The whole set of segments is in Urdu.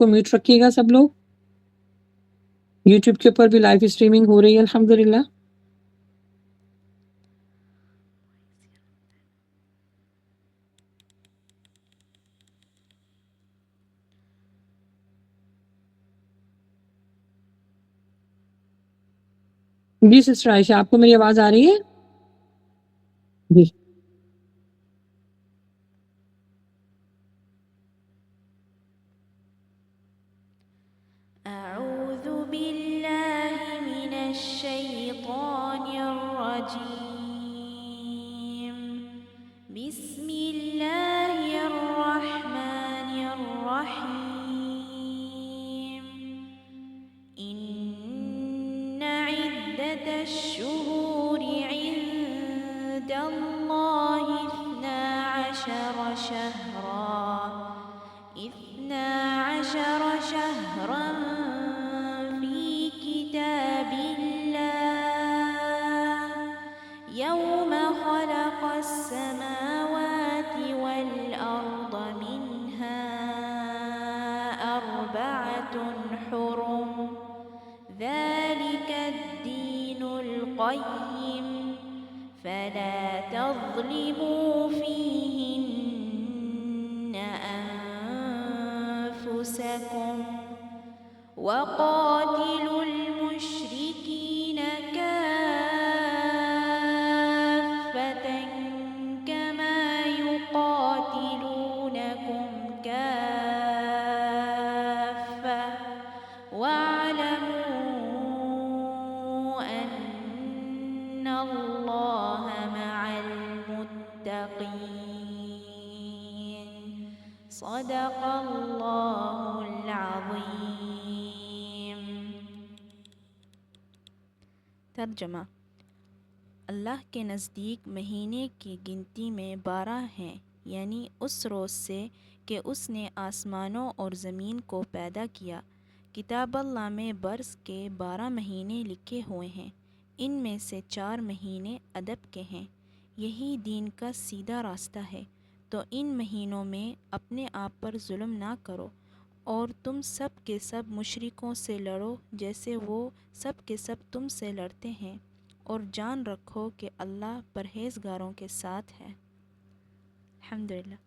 کو میوٹ رکھیے گا سب لوگ. یوٹیوب کے اوپر بھی لائیو اسٹریمنگ ہو رہی ہے الحمدللہ. جی سسٹر عائشہ آپ کو میری آواز آ رہی ہے؟ جی أعوذ بالله من الشيطان الرجيم بسم الله الرحمن الرحيم إن عدة الشهور عند الله 12 شهرا في كتاب الله يوم خلق السماوات والأرض منها 4 حرم ذلك الدين القيم فلا تظلموا فيهن أنفسكم وقاتلوا المشركين كافة كما يقاتلونكم كافة واعلموا أن الله مع المتقين صدق الله العظيم. ترجمہ: اللہ کے نزدیک مہینے کی گنتی میں 12 ہیں، یعنی اس روز سے کہ اس نے آسمانوں اور زمین کو پیدا کیا. کتاب اللہ میں برس کے 12 مہینے لکھے ہوئے ہیں، ان میں سے 4 مہینے ادب کے ہیں. یہی دین کا سیدھا راستہ ہے، تو ان مہینوں میں اپنے آپ پر ظلم نہ کرو اور تم سب کے سب مشرکوں سے لڑو جیسے وہ سب کے سب تم سے لڑتے ہیں، اور جان رکھو کہ اللہ پرہیزگاروں کے ساتھ ہے. الحمدللہ.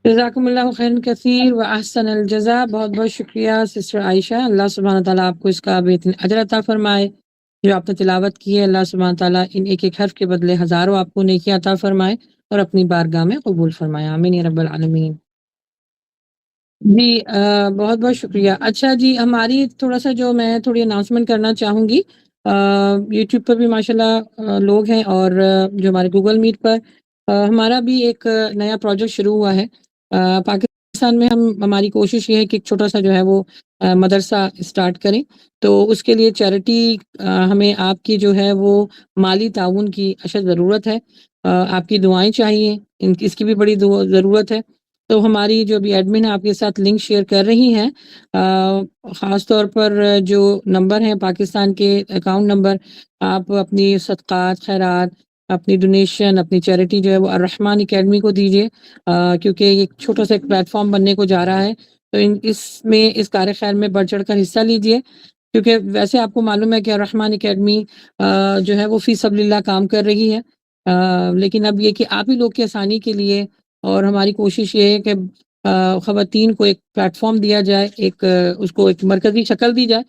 جزاکم اللہ خیر کثیر و احسن الجزاء. بہت بہت شکریہ سسٹر عائشہ. اللہ سبحانہ تعالیٰ آپ کو اس کا بہترین اجر عطا فرمائے. جو آپ نے تلاوت کی ہے اللہ سبحانہ تعالیٰ ان ایک ایک حرف کے بدلے ہزاروں آپ کو نیکی عطا فرمائے اور اپنی بارگاہ میں قبول فرمائے. آمین یا رب العالمین. جی بہت بہت شکریہ. اچھا جی ہماری تھوڑا سا جو میں تھوڑی اناؤنسمنٹ کرنا چاہوں گی. یوٹیوب پر بھی ماشاءاللہ لوگ ہیں اور جو ہمارے گوگل میٹ پر ہمارا بھی ایک نیا پروجیکٹ شروع ہوا ہے. پاکستان میں ہماری کوشش یہ ہے کہ ایک چھوٹا سا جو ہے وہ مدرسہ اسٹارٹ کریں. تو اس کے لیے چیریٹی ہمیں آپ کی جو ہے وہ مالی تعاون کی اشد ضرورت ہے. آپ کی دعائیں چاہیے، اس کی بھی بڑی ضرورت ہے. تو ہماری جو ابھی ایڈمن ہے آپ کے ساتھ لنک شیئر کر رہی ہیں. خاص طور پر جو نمبر ہیں پاکستان کے اکاؤنٹ نمبر، آپ اپنی صدقات خیرات اپنی ڈونیشن اپنی چیریٹی جو ہے وہ الرحمن اکیڈمی کو دیجیے، کیونکہ ایک چھوٹا سا ایک پلیٹ فارم بننے کو جا رہا ہے. تو اس کار خیر میں بڑھ چڑھ کر حصہ لیجیے، کیونکہ ویسے آپ کو معلوم ہے کہ الرحمن اکیڈمی جو ہے وہ فی سبیل اللہ کام کر رہی ہے. لیکن اب یہ کہ آپ ہی لوگ کی آسانی کے لیے اور ہماری کوشش یہ ہے کہ خواتین کو ایک پلیٹ فارم دیا جائے، اس کو ایک مرکزی شکل دی جائے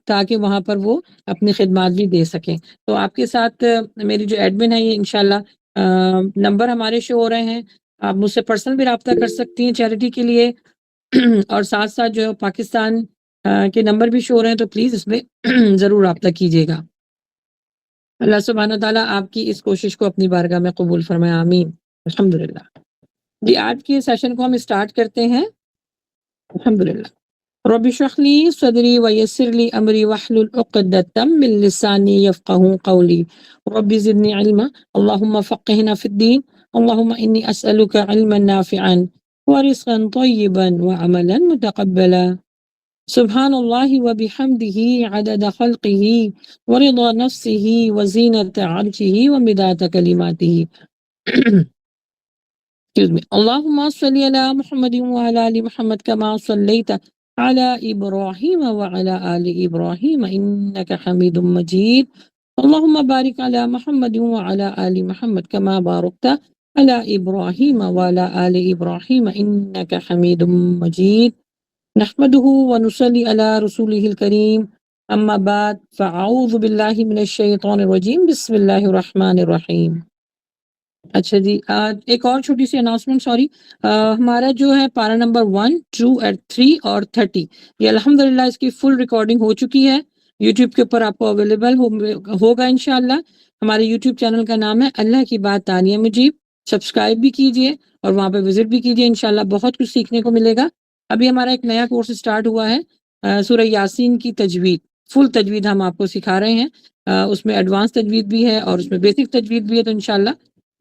تاکہ وہاں پر وہ اپنی خدمات بھی دے سکیں. تو آپ کے ساتھ میری جو ایڈمن ہے یہ انشاءاللہ نمبر ہمارے شو ہو رہے ہیں. آپ مجھ سے پرسنل بھی رابطہ کر سکتی ہیں چیریٹی کے لیے، اور ساتھ ساتھ جو پاکستان کے نمبر بھی شو ہو رہے ہیں، تو پلیز اس میں ضرور رابطہ کیجیے گا. اللہ سبحانہ تعالیٰ آپ کی اس کوشش کو اپنی بارگاہ میں قبول فرمائے. آمین. الحمدللہ. جی آج کے سیشن کو ہم اسٹارٹ کرتے ہیں. الحمدللہ. رب اشرح لی صدری ویسر لی امری واحلل عقدۃ من لسانی یفقہوا قولی. رب زدنی علما. اللہم فقہنا فی الدین. اللہم انی اسألک علما نافعا ورزقا طیبا وعملا متقبلا. سبحان اللہ وبحمدہ عدد خلقہ ورضا نفسہ وزینت عرشہ ومداد کلماتہ. Excuse me. Allahumma salli ala Muhammadin wa ala ali Muhammad kama sallaita ala Ibrahim wa ala ali Ibrahim innaka Hamidum Majid. Allahumma barik ala Muhammadin wa ala ali Muhammad kama barakta ala Ibrahim wa ala ali Ibrahim innaka Hamidum Majid. نحمده ونصلي على رسوله الكريم اما بعد فاعوذ باللہ من الشیطان الرجیم بسم اللہ الرحمن الرحیم. اچھا جی، ایک اور چھوٹی سی اناؤنسمنٹ، سوری. ہمارا جو ہے پارا نمبر 1، 2 اور 3 اور 30 یہ الحمدللہ اس کی فل ریکارڈنگ ہو چکی ہے. یوٹیوب کے اوپر آپ کو اویلیبل ہوگا انشاءاللہ. ہمارے یوٹیوب چینل کا نام ہے اللہ کی بات تانیہ مجیب. سبسکرائب بھی کیجئے اور وہاں پہ وزٹ بھی کیجئے، انشاءاللہ بہت کچھ سیکھنے کو ملے گا. ابھی ہمارا ایک نیا کورس سٹارٹ ہوا ہے سورہ یاسین کی تجوید. فل تجوید ہم آپ کو سکھا رہے ہیں. اس میں ایڈوانس تجوید بھی ہے اور اس میں بیسک تجوید بھی ہے، تو انشاءاللہ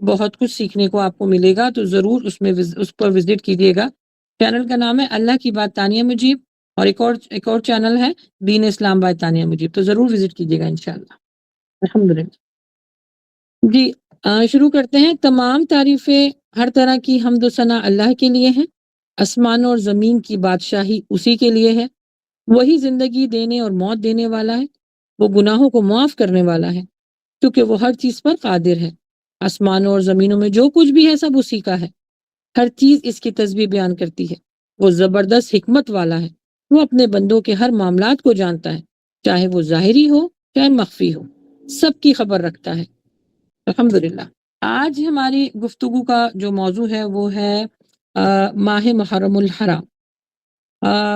بہت کچھ سیکھنے کو آپ کو ملے گا. تو ضرور اس پر وزٹ کیجیے گا. چینل کا نام ہے اللہ کی بات تانیہ مجیب، اور ایک اور چینل ہے دین اسلام بات تانیہ مجیب. تو ضرور وزٹ کیجیے گا انشاءاللہ. الحمدللہ. جی، شروع کرتے ہیں. تمام تعریفیں، ہر طرح کی حمد و ثنا اللہ کے لیے ہیں. آسمان اور زمین کی بادشاہی اسی کے لیے ہے. وہی زندگی دینے اور موت دینے والا ہے. وہ گناہوں کو معاف کرنے والا ہے کیونکہ وہ ہر چیز پر قادر ہے. آسمانوں اور زمینوں میں جو کچھ بھی ہے سب اسی کا ہے. ہر چیز اس کی تسبیح بیان کرتی ہے. وہ زبردست حکمت والا ہے. وہ اپنے بندوں کے ہر معاملات کو جانتا ہے، چاہے وہ ظاہری ہو چاہے مخفی ہو، سب کی خبر رکھتا ہے. الحمدللہ. آج ہماری گفتگو کا جو موضوع ہے وہ ہے ماہ محرم الحرام.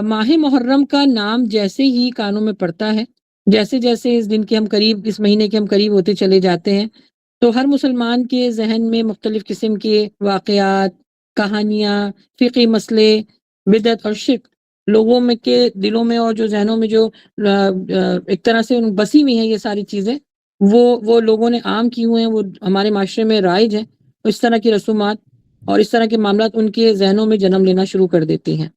ماہ محرم کا نام جیسے ہی کانوں میں پڑتا ہے، جیسے جیسے اس دن کے ہم قریب، اس مہینے کے ہم قریب ہوتے چلے جاتے ہیں، تو ہر مسلمان کے ذہن میں مختلف قسم کے واقعات، کہانیاں، فقہی مسئلے، بدعت اور شرک لوگوں میں کے دلوں میں اور جو ذہنوں میں جو ایک طرح سے بسی ہوئی ہیں یہ ساری چیزیں، وہ لوگوں نے عام کی ہوئے ہیں، وہ ہمارے معاشرے میں رائج ہیں. اس طرح کی رسومات اور اس طرح کے معاملات ان کے ذہنوں میں جنم لینا شروع کر دیتی ہیں.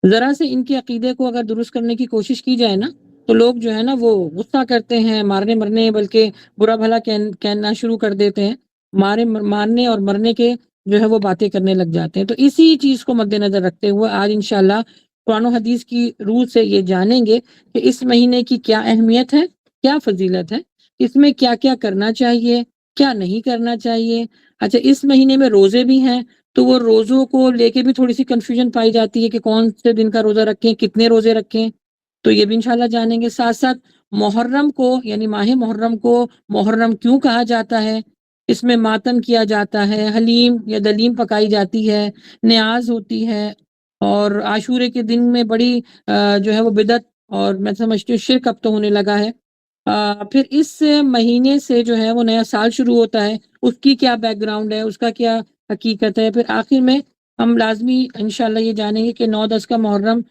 ذرا سے ان کے عقیدے کو اگر درست کرنے کی کوشش کی جائے نا، تو لوگ جو ہے نا وہ غصہ کرتے ہیں، مارنے مرنے بلکہ برا بھلا کہنا شروع کر دیتے ہیں. مارنے اور مرنے کے جو ہے وہ باتیں کرنے لگ جاتے ہیں. تو اسی چیز کو مد نظر رکھتے ہوئے آج انشاءاللہ قرآن و حدیث کی روح سے یہ جانیں گے کہ اس مہینے کی کیا اہمیت ہے، کیا فضیلت ہے، اس میں کیا کیا کرنا چاہیے، کیا نہیں کرنا چاہیے. اچھا، اس مہینے میں روزے بھی ہیں، تو وہ روزوں کو لے کے بھی تھوڑی سی کنفیوژن پائی جاتی ہے کہ کون سے دن کا روزہ رکھیں، کتنے روزے رکھیں. تو یہ بھی انشاءاللہ جانیں گے. ساتھ ساتھ محرم کو، یعنی ماہ محرم کو محرم کیوں کہا جاتا ہے، اس میں ماتم کیا جاتا ہے، حلیم یا دلیم پکائی جاتی ہے، نیاز ہوتی ہے، اور عاشورے کے دن میں بڑی جو ہے وہ بدعت اور میں سمجھتی ہوں شرک اب تو ہونے لگا ہے. پھر اس مہینے سے جو ہے وہ نیا سال شروع ہوتا ہے، اس کی کیا بیک گراؤنڈ ہے، اس کا کیا حقیقت ہے. پھر آخر میں ہم لازمی انشاءاللہ یہ جانیں گے کہ 9-10 کا محرم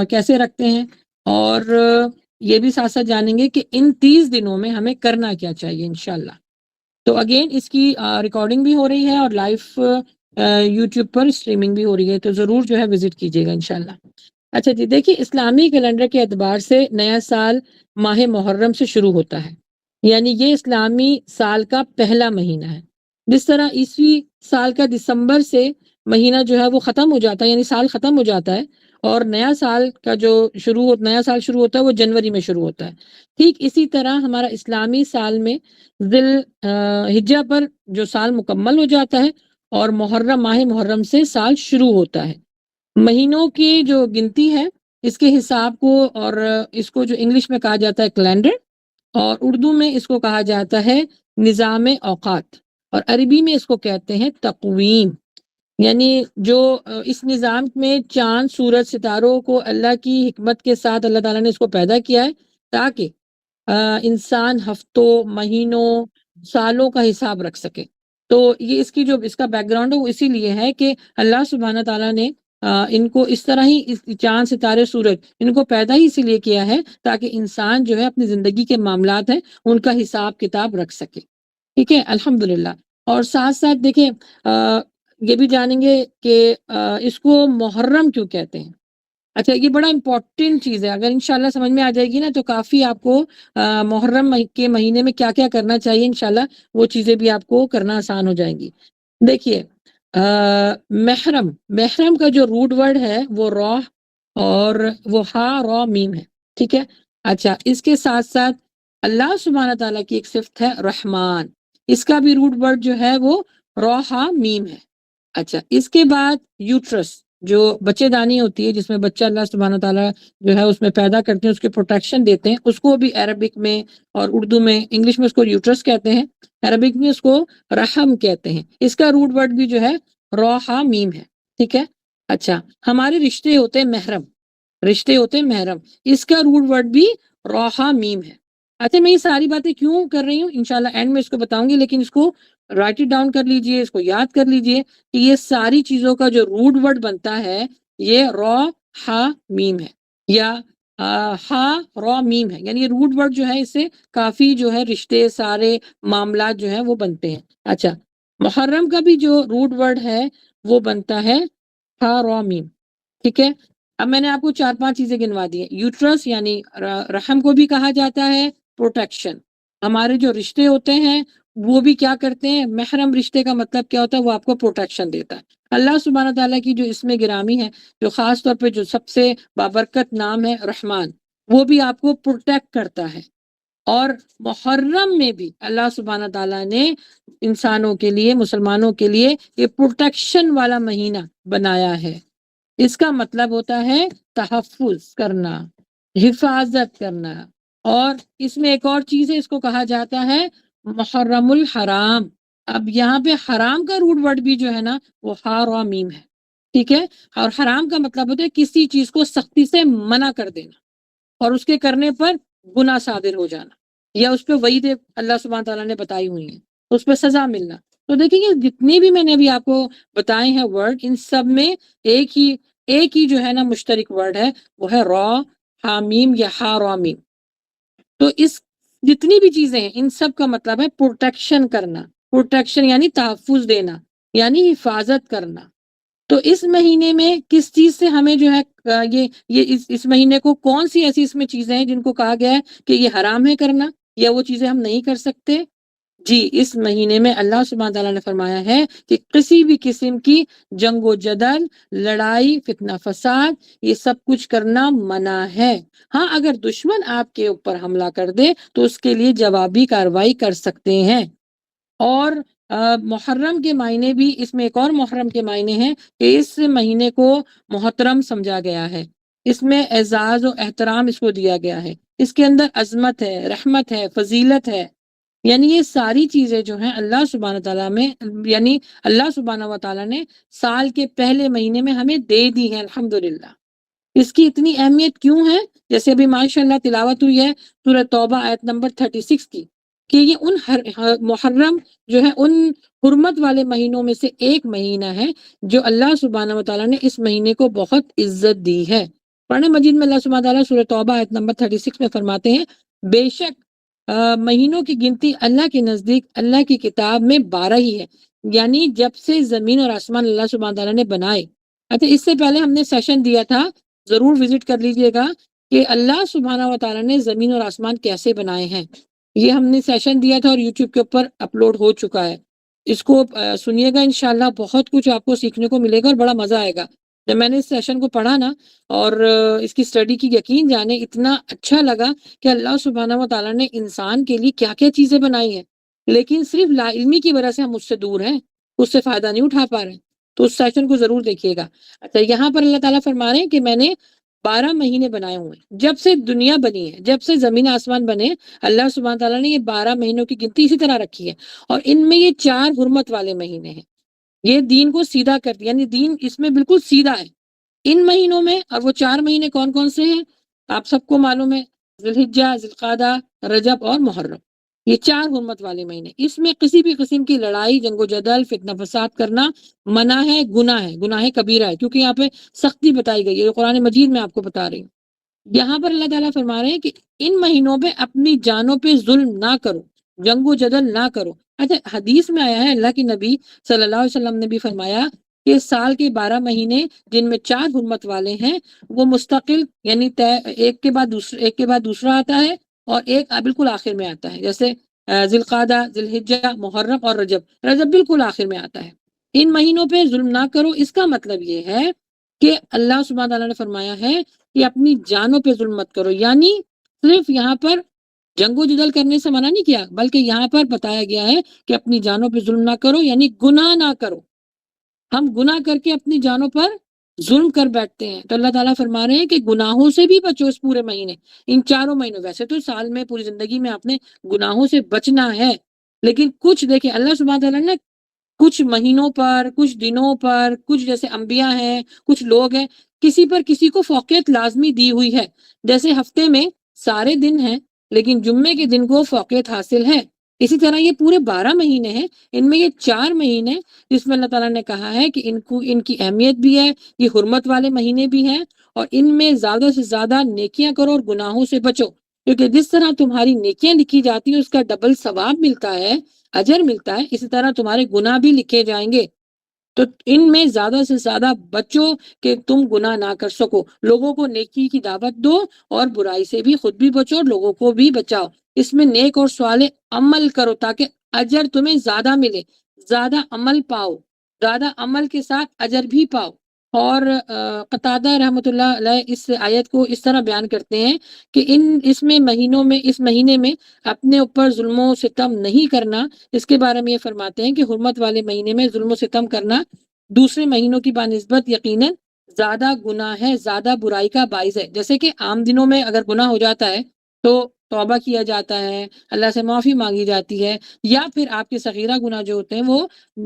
کیسے رکھتے ہیں، اور یہ بھی ساتھ ساتھ جانیں گے کہ ان 30 دنوں میں ہمیں کرنا کیا چاہیے انشاءاللہ. تو اگین اس کی ریکارڈنگ بھی ہو رہی ہے اور لائیو یوٹیوب پر اسٹریمنگ بھی ہو رہی ہے، تو ضرور جو ہے وزٹ کیجیے گا انشاءاللہ. اچھا جی، دیکھیے اسلامی کیلنڈر کے اعتبار سے نیا سال ماہ محرم سے شروع ہوتا ہے، یعنی یہ اسلامی سال کا پہلا مہینہ ہے. جس طرح عیسوی سال کا دسمبر سے مہینہ جو ہے وہ ختم ہو جاتا ہے، یعنی سال ختم ہو جاتا ہے، اور نیا سال کا جو نیا سال شروع ہوتا ہے وہ جنوری میں شروع ہوتا ہے. ٹھیک اسی طرح ہمارا اسلامی سال میں ذی الحجہ پر جو سال مکمل ہو جاتا ہے، اور محرم، ماہ محرم سے سال شروع ہوتا ہے. مہینوں کی جو گنتی ہے اس کے حساب کو، اور اس کو جو انگلش میں کہا جاتا ہے کیلنڈر، اور اردو میں اس کو کہا جاتا ہے نظام اوقات، اور عربی میں اس کو کہتے ہیں تقویم. یعنی جو اس نظام میں چاند، سورج، ستاروں کو اللہ کی حکمت کے ساتھ اللہ تعالیٰ نے اس کو پیدا کیا ہے تاکہ انسان ہفتوں، مہینوں، سالوں کا حساب رکھ سکے. تو یہ اس کا بیک گراؤنڈ ہے وہ اسی لیے ہے کہ اللہ سبحانہ تعالیٰ نے ان کو اس طرح ہی، اس چاند، ستارے، سورج، ان کو پیدا ہی اسی لیے کیا ہے تاکہ انسان جو ہے اپنی زندگی کے معاملات ہیں ان کا حساب کتاب رکھ سکے. ٹھیک ہے، الحمدللہ. اور ساتھ ساتھ دیکھیں یہ بھی جانیں گے کہ اس کو محرم کیوں کہتے ہیں. اچھا، یہ بڑا امپورٹنٹ چیز ہے، اگر انشاءاللہ سمجھ میں آ جائے گی نا تو کافی آپ کو محرم کے مہینے میں کیا کیا کرنا چاہیے انشاءاللہ وہ چیزیں بھی آپ کو کرنا آسان ہو جائیں گی. دیکھیے محرم، محرم کا جو روٹ ورڈ ہے وہ را اور وہ ہا را میم ہے، ٹھیک ہے۔ اچھا، اس کے ساتھ ساتھ اللہ سبحانہ تعالیٰ کی ایک صفت ہے رحمان، اس کا بھی روٹ ورڈ جو ہے وہ را ہا میم ہے۔ اچھا، اس کے بعد یوٹرس، جو بچے دانی ہوتی ہے جس میں بچہ اللہ سبحانہ تعالیٰ جو ہے اس میں پیدا کرتے ہیں، اس کے پروٹیکشن دیتے ہیں، اس کو بھی عربک میں اور اردو میں، انگلش میں اس کو یوٹرس کہتے ہیں، عربک میں اس کو رحم کہتے ہیں۔ اس کا روٹ ورڈ بھی جو ہے را ہا میم ہے، ٹھیک ہے۔ اچھا، ہمارے رشتے ہوتے ہیں محرم، رشتے ہوتے ہیں محرم، اس کا روٹ ورڈ بھی را ہا میم ہے۔ اچھا، میں یہ ساری باتیں کیوں کر رہی ہوں انشاءاللہ اینڈ میں اس کو بتاؤں گی، لیکن اس کو رائٹ اٹ ڈاؤن کر لیجئے، اس کو یاد کر لیجئے کہ یہ ساری چیزوں کا جو روٹ ورڈ بنتا ہے یہ را ہا میم ہے، یا ہا را میم ہے، یعنی یہ روٹ ورڈ جو ہے اس سے کافی جو ہے رشتے، سارے معاملات جو ہیں وہ بنتے ہیں۔ اچھا، محرم کا بھی جو روٹ ورڈ ہے وہ بنتا ہے ہا را میم، ٹھیک ہے۔ اب میں نے آپ کو 4-5 چیزیں گنوا دی ہیں۔ یوٹرس یعنی رحم کو بھی کہا جاتا ہے پروٹیکشن، ہمارے جو رشتے ہوتے ہیں وہ بھی کیا کرتے ہیں، محرم رشتے کا مطلب کیا ہوتا ہے، وہ آپ کو پروٹیکشن دیتا ہے۔ اللہ سبحانہ تعالیٰ کی جو اسم گرامی ہے، جو خاص طور پہ جو سب سے بابرکت نام ہے رحمان، وہ بھی آپ کو پروٹیکٹ کرتا ہے۔ اور محرم میں بھی اللہ سبحانہ تعالیٰ نے انسانوں کے لیے، مسلمانوں کے لیے یہ پروٹیکشن والا مہینہ بنایا ہے۔ اس کا مطلب ہوتا ہے تحفظ کرنا، حفاظت کرنا، اور اس میں ایک اور چیز ہے، اس کو کہا جاتا ہے محرم الحرام۔ اب یہاں پہ حرام کا روٹ ورڈ بھی جو ہے نا وہ ہا را میم ہے، ٹھیک ہے۔ اور حرام کا مطلب ہوتا ہے کسی چیز کو سختی سے منع کر دینا اور اس کے کرنے پر گناہ صادر ہو جانا، یا اس پہ وعید اللہ سبحانہ تعالیٰ نے بتائی ہوئی ہیں، اس پہ سزا ملنا۔ تو دیکھیں یہ جتنے بھی میں نے ابھی آپ کو بتائے ہیں ورڈ، ان سب میں ایک ہی جو ہے نا مشترک ورڈ ہے، وہ ہے را ہا میم یا ہا را میم۔ تو اس جتنی بھی چیزیں ہیں ان سب کا مطلب ہے پروٹیکشن کرنا، پروٹیکشن یعنی تحفظ دینا، یعنی حفاظت کرنا۔ تو اس مہینے میں کس چیز سے ہمیں جو ہے یہ اس مہینے کو کون سی ایسی اس میں چیزیں ہیں جن کو کہا گیا ہے کہ یہ حرام ہے کرنا، یا وہ چیزیں ہم نہیں کر سکتے؟ جی، اس مہینے میں اللہ سبحانہ تعالیٰ نے فرمایا ہے کہ کسی بھی قسم کی جنگ و جدل، لڑائی، فتنہ فساد، یہ سب کچھ کرنا منع ہے۔ ہاں، اگر دشمن آپ کے اوپر حملہ کر دے تو اس کے لیے جوابی کارروائی کر سکتے ہیں۔ اور محرم کے معنی بھی، اس میں ایک اور محرم کے معنی ہیں کہ اس مہینے کو محترم سمجھا گیا ہے، اس میں اعزاز و احترام اس کو دیا گیا ہے، اس کے اندر عظمت ہے، رحمت ہے، فضیلت ہے۔ یعنی یہ ساری چیزیں جو ہیں اللہ سبحانہ تعالیٰ میں، یعنی اللہ سبحانہ و تعالیٰ نے سال کے پہلے مہینے میں ہمیں دے دی ہیں، الحمدللہ۔ اس کی اتنی اہمیت کیوں ہے؟ جیسے ابھی ماشاءاللہ تلاوت ہوئی ہے سورہ توبہ آیت نمبر 36 کی، کہ یہ محرم جو ہے ان حرمت والے مہینوں میں سے ایک مہینہ ہے جو اللہ سبحانہ و تعالیٰ نے اس مہینے کو بہت عزت دی ہے۔ قرآن مجید میں اللہ سبحانہ تعالیٰ سورہ توبہ آیت نمبر 36 میں فرماتے ہیں، بے شک مہینوں کی گنتی اللہ کے نزدیک اللہ کی کتاب میں 12 ہی ہے، یعنی جب سے زمین اور آسمان اللہ سبحانہ تعالیٰ نے بنائے۔ اچھا، اس سے پہلے ہم نے سیشن دیا تھا، ضرور وزٹ کر لیجئے گا، کہ اللہ سبحانہ و تعالیٰ نے زمین اور آسمان کیسے بنائے ہیں۔ یہ ہم نے سیشن دیا تھا اور یوٹیوب کے اوپر اپلوڈ ہو چکا ہے، اس کو سنیے گا، انشاءاللہ بہت کچھ آپ کو سیکھنے کو ملے گا اور بڑا مزہ آئے گا۔ جب میں نے اس سیشن کو پڑھا نا اور اس کی اسٹڈی کی، یقین جانے اتنا اچھا لگا کہ اللہ سبحانہ و تعالیٰ نے انسان کے لیے کیا کیا چیزیں بنائی ہیں، لیکن صرف لا علمی کی وجہ سے ہم اس سے دور ہیں، اس سے فائدہ نہیں اٹھا پا رہے ہیں۔ تو اس سیشن کو ضرور دیکھیے گا۔ اچھا، یہاں پر اللہ تعالیٰ فرما رہے ہیں کہ میں نے 12 مہینے بنائے ہوئے ہیں، جب سے دنیا بنی ہے، جب سے زمین آسمان بنے، اللہ سبحانہ تعالیٰ نے یہ 12 مہینوں کی گنتی اسی طرح رکھی ہے، اور ان میں یہ 4 حرمت والے مہینے ہیں۔ یہ دین کو سیدھا کرتی، یعنی دین اس میں بالکل سیدھا ہے ان مہینوں میں۔ اور وہ 4 مہینے کون کون سے ہیں آپ سب کو معلوم ہے، ذی الحجہ، ذی القعدہ، رجب اور محرم، یہ 4 حرمت والے مہینے۔ اس میں کسی بھی قسم کی لڑائی، جنگ و جدل، فتنہ فساد کرنا منع ہے، گناہ کبیرہ ہے، کیونکہ یہاں پہ سختی بتائی گئی ہے، یہ قرآن مجید میں آپ کو بتا رہی ہوں۔ یہاں پر اللہ تعالیٰ فرما رہے ہیں کہ ان مہینوں پہ اپنی جانوں پہ ظلم نہ کرو، جنگ و جدل نہ کرو۔ اچھا، حدیث میں آیا ہے، اللہ کی نبی صلی اللہ علیہ وسلم نے بھی فرمایا کہ سال کے 12 مہینے جن میں 4 حرمت والے ہیں وہ مستقل، یعنی ایک کے بعد دوسرا آتا ہے، اور ایک بالکل آخر میں آتا ہے، جیسے ذی القعدہ، ذی الحجہ، محرم اور رجب بالکل آخر میں آتا ہے۔ ان مہینوں پہ ظلم نہ کرو، اس کا مطلب یہ ہے کہ اللہ سبحانہ تعالیٰ نے فرمایا ہے کہ اپنی جانوں پہ ظلم مت کرو، یعنی صرف یہاں پر جنگ و جدل کرنے سے منع نہیں کیا، بلکہ یہاں پر بتایا گیا ہے کہ اپنی جانوں پہ ظلم نہ کرو، یعنی گناہ نہ کرو۔ ہم گناہ کر کے اپنی جانوں پر ظلم کر بیٹھتے ہیں، تو اللہ تعالیٰ فرما رہے ہیں کہ گناہوں سے بھی بچو اس پورے مہینے، ان 4 مہینوں۔ ویسے تو سال میں پوری زندگی میں آپ نے گناہوں سے بچنا ہے، لیکن کچھ دیکھیں اللہ سبحانہ تعالیٰ نے کچھ مہینوں پر، کچھ دنوں پر، کچھ جیسے انبیاء ہیں، کچھ لوگ ہیں، کسی پر کسی کو فوقیت لازمی دی ہوئی ہے۔ جیسے ہفتے میں سارے دن ہیں لیکن جمعے کے دن کو فوقیت حاصل ہے، اسی طرح یہ پورے 12 مہینے ہیں، ان میں یہ 4 مہینے جس میں اللہ تعالیٰ نے کہا ہے کہ ان کی اہمیت بھی ہے، یہ حرمت والے مہینے بھی ہیں، اور ان میں زیادہ سے زیادہ نیکیاں کرو اور گناہوں سے بچو، کیونکہ جس طرح تمہاری نیکیاں لکھی جاتی ہیں اس کا ڈبل ثواب ملتا ہے، اجر ملتا ہے، اسی طرح تمہارے گناہ بھی لکھے جائیں گے۔ تو ان میں زیادہ سے زیادہ بچو کہ تم گناہ نہ کر سکو، لوگوں کو نیکی کی دعوت دو اور برائی سے بھی خود بھی بچو اور لوگوں کو بھی بچاؤ۔ اس میں نیک اور صالح عمل کرو تاکہ اجر تمہیں زیادہ ملے، زیادہ عمل پاؤ، زیادہ عمل کے ساتھ اجر بھی پاؤ۔ اور قتادہ رحمۃ اللہ علیہ اس آیت کو اس طرح بیان کرتے ہیں کہ اس مہینے میں اپنے اوپر ظلم و ستم نہیں کرنا، اس کے بارے میں یہ فرماتے ہیں کہ حرمت والے مہینے میں ظلم و ستم کرنا دوسرے مہینوں کی بنسبت یقیناً زیادہ گناہ ہے، زیادہ برائی کا باعث ہے۔ جیسے کہ عام دنوں میں اگر گناہ ہو جاتا ہے تو توبہ کیا جاتا ہے، اللہ سے معافی مانگی جاتی ہے، یا پھر آپ کے صغیرہ گناہ جو ہوتے ہیں وہ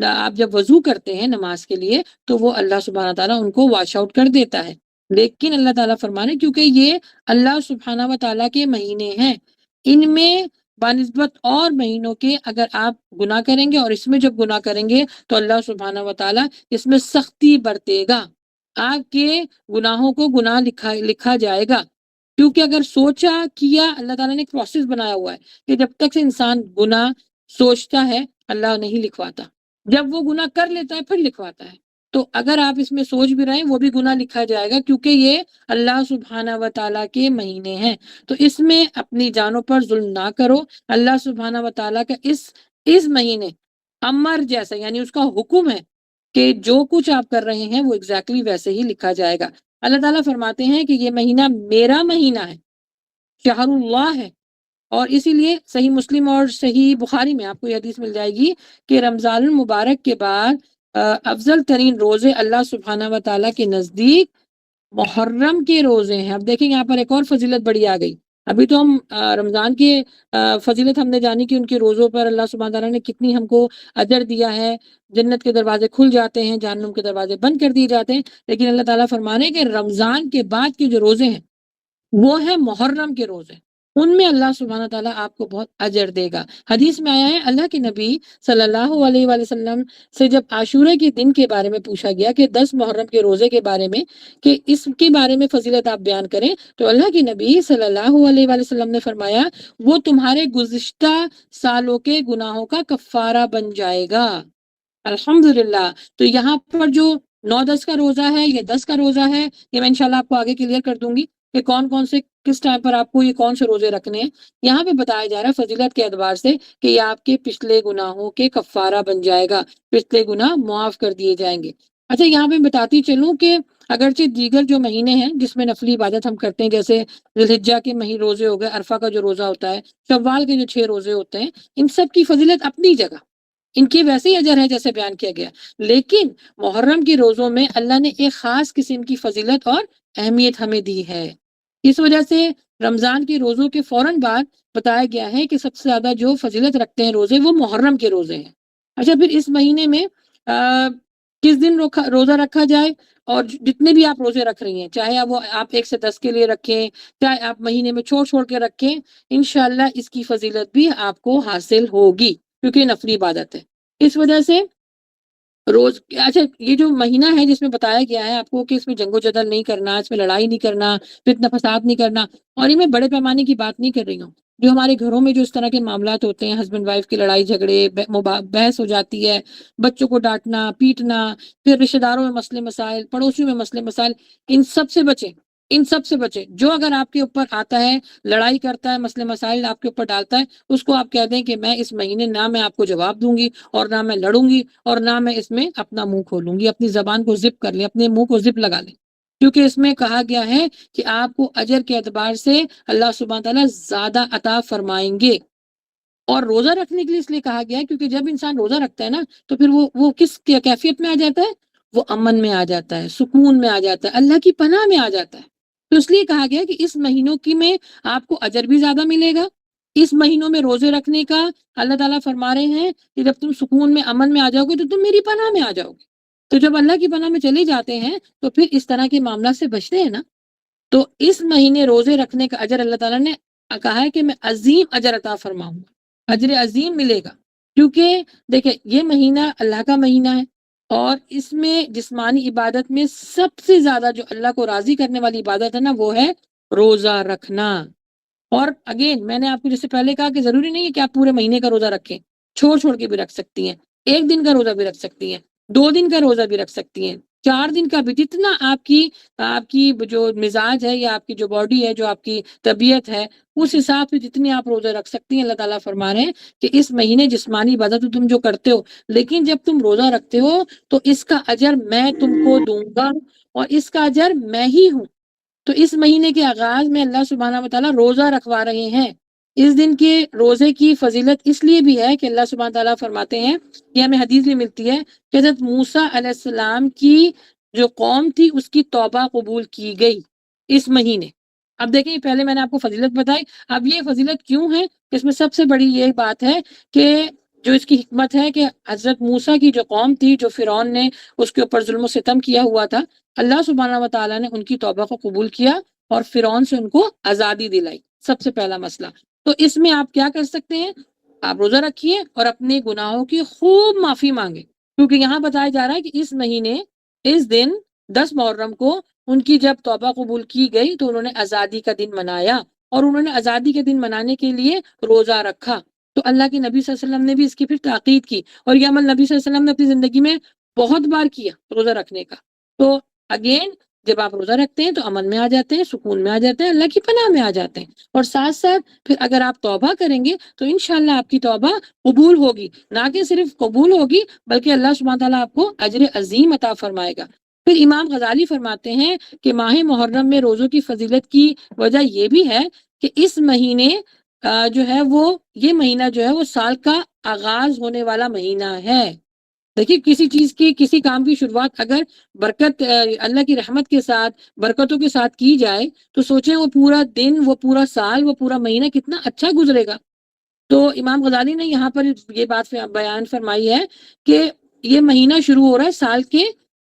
آپ جب وضو کرتے ہیں نماز کے لیے تو وہ اللہ سبحانہ تعالیٰ ان کو واش آؤٹ کر دیتا ہے۔ لیکن اللہ تعالیٰ فرمانے کیونکہ یہ اللہ سبحانہ و تعالیٰ کے مہینے ہیں، ان میں بنسبت اور مہینوں کے اگر آپ گناہ کریں گے اور اس میں جب گناہ کریں گے تو اللہ سبحانہ و تعالیٰ اس میں سختی برتے گا، آپ کے گناہوں کو گناہ لکھا جائے گا۔ کیونکہ اگر سوچا کیا، اللہ تعالیٰ نے ایک پروسیس بنایا ہوا ہے کہ جب تک سے انسان گناہ سوچتا ہے اللہ نہیں لکھواتا، جب وہ گناہ کر لیتا ہے پھر لکھواتا ہے۔ تو اگر آپ اس میں سوچ بھی رہے ہیں وہ بھی گناہ لکھا جائے گا، کیونکہ یہ اللہ سبحانہ و تعالیٰ کے مہینے ہیں۔ تو اس میں اپنی جانوں پر ظلم نہ کرو، اللہ سبحانہ و تعالیٰ کا اس مہینے امر جیسا، یعنی اس کا حکم ہے کہ جو کچھ آپ کر رہے ہیں وہ ایگزیکٹلی ویسے ہی لکھا جائے گا۔ اللہ تعالیٰ فرماتے ہیں کہ یہ مہینہ میرا مہینہ ہے، شہر اللہ ہے، اور اسی لیے صحیح مسلم اور صحیح بخاری میں آپ کو یہ حدیث مل جائے گی کہ رمضان المبارک کے بعد افضل ترین روزے اللہ سبحانہ و تعالیٰ کے نزدیک محرم کے روزے ہیں۔ اب دیکھیں یہاں پر ایک اور فضیلت بڑی آ گئی۔ ابھی تو ہم رمضان کے فضیلت ہم نے جانی کہ ان کے روزوں پر اللہ سبحانہ تعالیٰ نے کتنی ہم کو اجر دیا ہے، جنت کے دروازے کھل جاتے ہیں، جہنم کے دروازے بند کر دیے جاتے ہیں، لیکن اللہ تعالیٰ فرمانے کہ رمضان کے بعد کے جو روزے ہیں وہ ہیں محرم کے روزے، ان میں اللہ سبحانہ تعالیٰ آپ کو بہت اجر دے گا۔ حدیث میں آیا ہے اللہ کے نبی صلی اللہ علیہ وآلہ وسلم سے جب عاشورہ کے دن کے بارے میں پوچھا گیا کہ 10 محرم کے روزے کے بارے میں کہ اس کے بارے میں فضیلت آپ بیان کریں، تو اللہ کے نبی صلی اللہ علیہ وآلہ وسلم نے فرمایا وہ تمہارے گزشتہ سالوں کے گناہوں کا کفارہ بن جائے گا۔ الحمدللہ۔ تو یہاں پر جو 9-10 کا روزہ ہے، یہ 10 کا روزہ ہے، یہ میں انشاءاللہ آپ کو آگے کلیئر کر دوں گی کہ کون کون سے کس ٹائم پر آپ کو یہ کون سے روزے رکھنے ہیں۔ یہاں پہ بتایا جا رہا ہے فضیلت کے اعتبار سے کہ یہ آپ کے پچھلے گناہوں کے کفارہ بن جائے گا، پچھلے گناہ معاف کر دیے جائیں گے۔ اچھا یہاں پہ بتاتی چلوں کہ اگرچہ دیگر جو مہینے ہیں جس میں نفلی عبادت ہم کرتے ہیں، جیسے ذی الحجہ کے مہینے روزے ہو گئے، عرفہ کا جو روزہ ہوتا ہے، شوال کے جو 6 روزے ہوتے ہیں، ان سب کی فضیلت اپنی جگہ، ان کی ویسے ہی اجر ہے جیسے بیان کیا گیا، لیکن محرم کے روزوں میں اللہ نے ایک خاص قسم کی فضیلت اور اہمیت ہمیں دی ہے۔ اس وجہ سے رمضان کے روزوں کے فوراً بعد بتایا گیا ہے کہ سب سے زیادہ جو فضیلت رکھتے ہیں روزے وہ محرم کے روزے ہیں۔ اچھا پھر اس مہینے میں کس دن روزہ رکھا جائے، اور جتنے بھی آپ روزے رکھ رہی ہیں، چاہے آپ 1 سے 10 کے لیے رکھیں، چاہے آپ مہینے میں چھوڑ کے رکھیں، انشاءاللہ اس کی فضیلت بھی آپ کو حاصل ہوگی کیونکہ یہ نفلی عبادت ہے۔ اس وجہ سے اچھا یہ جو مہینہ ہے جس میں بتایا گیا ہے آپ کو کہ اس میں جنگ و جدل نہیں کرنا، اس میں لڑائی نہیں کرنا، فتنہ فساد نہیں کرنا، اور یہ میں بڑے پیمانے کی بات نہیں کر رہی ہوں، جو ہمارے گھروں میں جو اس طرح کے معاملات ہوتے ہیں، ہسبینڈ وائف کی لڑائی جھگڑے، بحث ہو جاتی ہے، بچوں کو ڈانٹنا پیٹنا، پھر رشتہ داروں میں مسئلے مسائل، پڑوسیوں میں مسئلے مسائل، ان سب سے بچیں۔ ان سب سے بچیں. جو اگر آپ کے اوپر آتا ہے، لڑائی کرتا ہے، مسئلے مسائل آپ کے اوپر ڈالتا ہے، اس کو آپ کہہ دیں کہ میں اس مہینے نہ میں آپ کو جواب دوں گی، اور نہ میں لڑوں گی، اور نہ میں اس میں اپنا منہ کھولوں گی. اپنی زبان کو زپ کر لیں، اپنے منہ کو زپ لگا لیں، کیونکہ اس میں کہا گیا ہے کہ آپ کو اجر کے اعتبار سے اللہ سبحانہ تعالیٰ زیادہ عطا فرمائیں گے. اور روزہ رکھنے کے لیے اس لیے کہا گیا ہے کیونکہ جب انسان روزہ رکھتا ہے نا تو پھر وہ کس کیفیت میں آ جاتا ہے؟ وہ امن میں آ جاتا ہے، سکون میں آ جاتا ہے، اللہ کی پناہ میں آ جاتا ہے. تو اس لیے کہا گیا کہ اس مہینوں کی میں آپ کو اجر بھی زیادہ ملے گا. اس مہینوں میں روزے رکھنے کا اللہ تعالیٰ فرما رہے ہیں کہ جب تم سکون میں امن میں آ جاؤ گے تو تم میری پناہ میں آ جاؤ گے. تو جب اللہ کی پناہ میں چلے جاتے ہیں تو پھر اس طرح کے معاملات سے بچتے ہیں نا. تو اس مہینے روزے رکھنے کا اجر اللہ تعالیٰ نے کہا ہے کہ میں عظیم اجر عطا فرماؤں گا، اجر عظیم ملے گا. کیونکہ دیکھیں یہ مہینہ اللہ کا مہینہ ہے، اور اس میں جسمانی عبادت میں سب سے زیادہ جو اللہ کو راضی کرنے والی عبادت ہے نا وہ ہے روزہ رکھنا. اور اگین میں نے آپ کو جس سے پہلے کہا کہ ضروری نہیں ہے کہ آپ پورے مہینے کا روزہ رکھیں، چھوڑ چھوڑ کے بھی رکھ سکتی ہیں، 1 دن کا روزہ بھی رکھ سکتی ہیں، 2 دن کا روزہ بھی رکھ سکتی ہیں، 4 دن کا بھی. جتنا آپ کی جو مزاج ہے یا آپ کی جو باڈی ہے، جو آپ کی طبیعت ہے، اس حساب سے جتنے آپ روزے رکھ سکتی ہیں. اللہ تعالیٰ فرما رہے ہیں کہ اس مہینے جسمانی عبادت تم جو کرتے ہو، لیکن جب تم روزہ رکھتے ہو تو اس کا اجر میں تم کو دوں گا، اور اس کا اجر میں ہی ہوں. تو اس مہینے کے آغاز میں اللہ سبحانہ و تعالیٰ روزہ رکھوا رہے ہیں. اس دن کے روزے کی فضیلت اس لیے بھی ہے کہ اللہ سبحانہ تعالیٰ فرماتے ہیں، یہ ہمیں حدیث بھی ملتی ہے کہ حضرت موسیٰ علیہ السلام کی جو قوم تھی اس کی توبہ قبول کی گئی اس مہینے. اب دیکھیں پہلے میں نے آپ کو فضیلت بتائی، اب یہ فضیلت کیوں ہے؟ اس میں سب سے بڑی یہ بات ہے کہ جو اس کی حکمت ہے کہ حضرت موسیٰ کی جو قوم تھی، جو فرعون نے اس کے اوپر ظلم و ستم کیا ہوا تھا، اللہ سبحانہ و تعالیٰ نے ان کی توبہ کو قبول کیا اور فرعون سے ان کو آزادی دلائی. سب سے پہلا مسئلہ. تو اس میں آپ کیا کر سکتے ہیں؟ آپ روزہ رکھیے اور اپنے گناہوں کی خوب معافی مانگے، کیونکہ یہاں بتایا جا رہا ہے کہ اس مہینے اس دن 10 محرم کو ان کی جب توبہ قبول کی گئی تو انہوں نے آزادی کا دن منایا، اور انہوں نے آزادی کے دن منانے کے لیے روزہ رکھا. تو اللہ کے نبی صلی اللہ علیہ وسلم نے بھی اس کی پھر تاکید کی، اور یہ عمل نبی صلی اللہ علیہ وسلم نے اپنی زندگی میں بہت بار کیا روزہ رکھنے کا. تو اگین جب آپ روزہ رکھتے ہیں تو امن میں آ جاتے ہیں، سکون میں آ جاتے ہیں، اللہ کی پناہ میں آ جاتے ہیں. اور ساتھ ساتھ پھر اگر آپ توبہ کریں گے تو انشاءاللہ آپ کی توبہ قبول ہوگی، نہ کہ صرف قبول ہوگی بلکہ اللہ سبحانہ تعالیٰ آپ کو اجر عظیم عطا فرمائے گا. پھر امام غزالی فرماتے ہیں کہ ماہ محرم میں روزوں کی فضیلت کی وجہ یہ بھی ہے کہ اس مہینے جو ہے وہ یہ مہینہ جو ہے وہ سال کا آغاز ہونے والا مہینہ ہے. دیکھیے کسی چیز کی، کسی کام کی شروعات اگر برکت اللہ کی رحمت کے ساتھ، برکتوں کے ساتھ کی جائے تو سوچیں وہ پورا دن، وہ پورا سال، وہ پورا مہینہ کتنا اچھا گزرے گا. تو امام غزالی نے یہاں پر یہ بات بیان فرمائی ہے کہ یہ مہینہ شروع ہو رہا ہے سال کے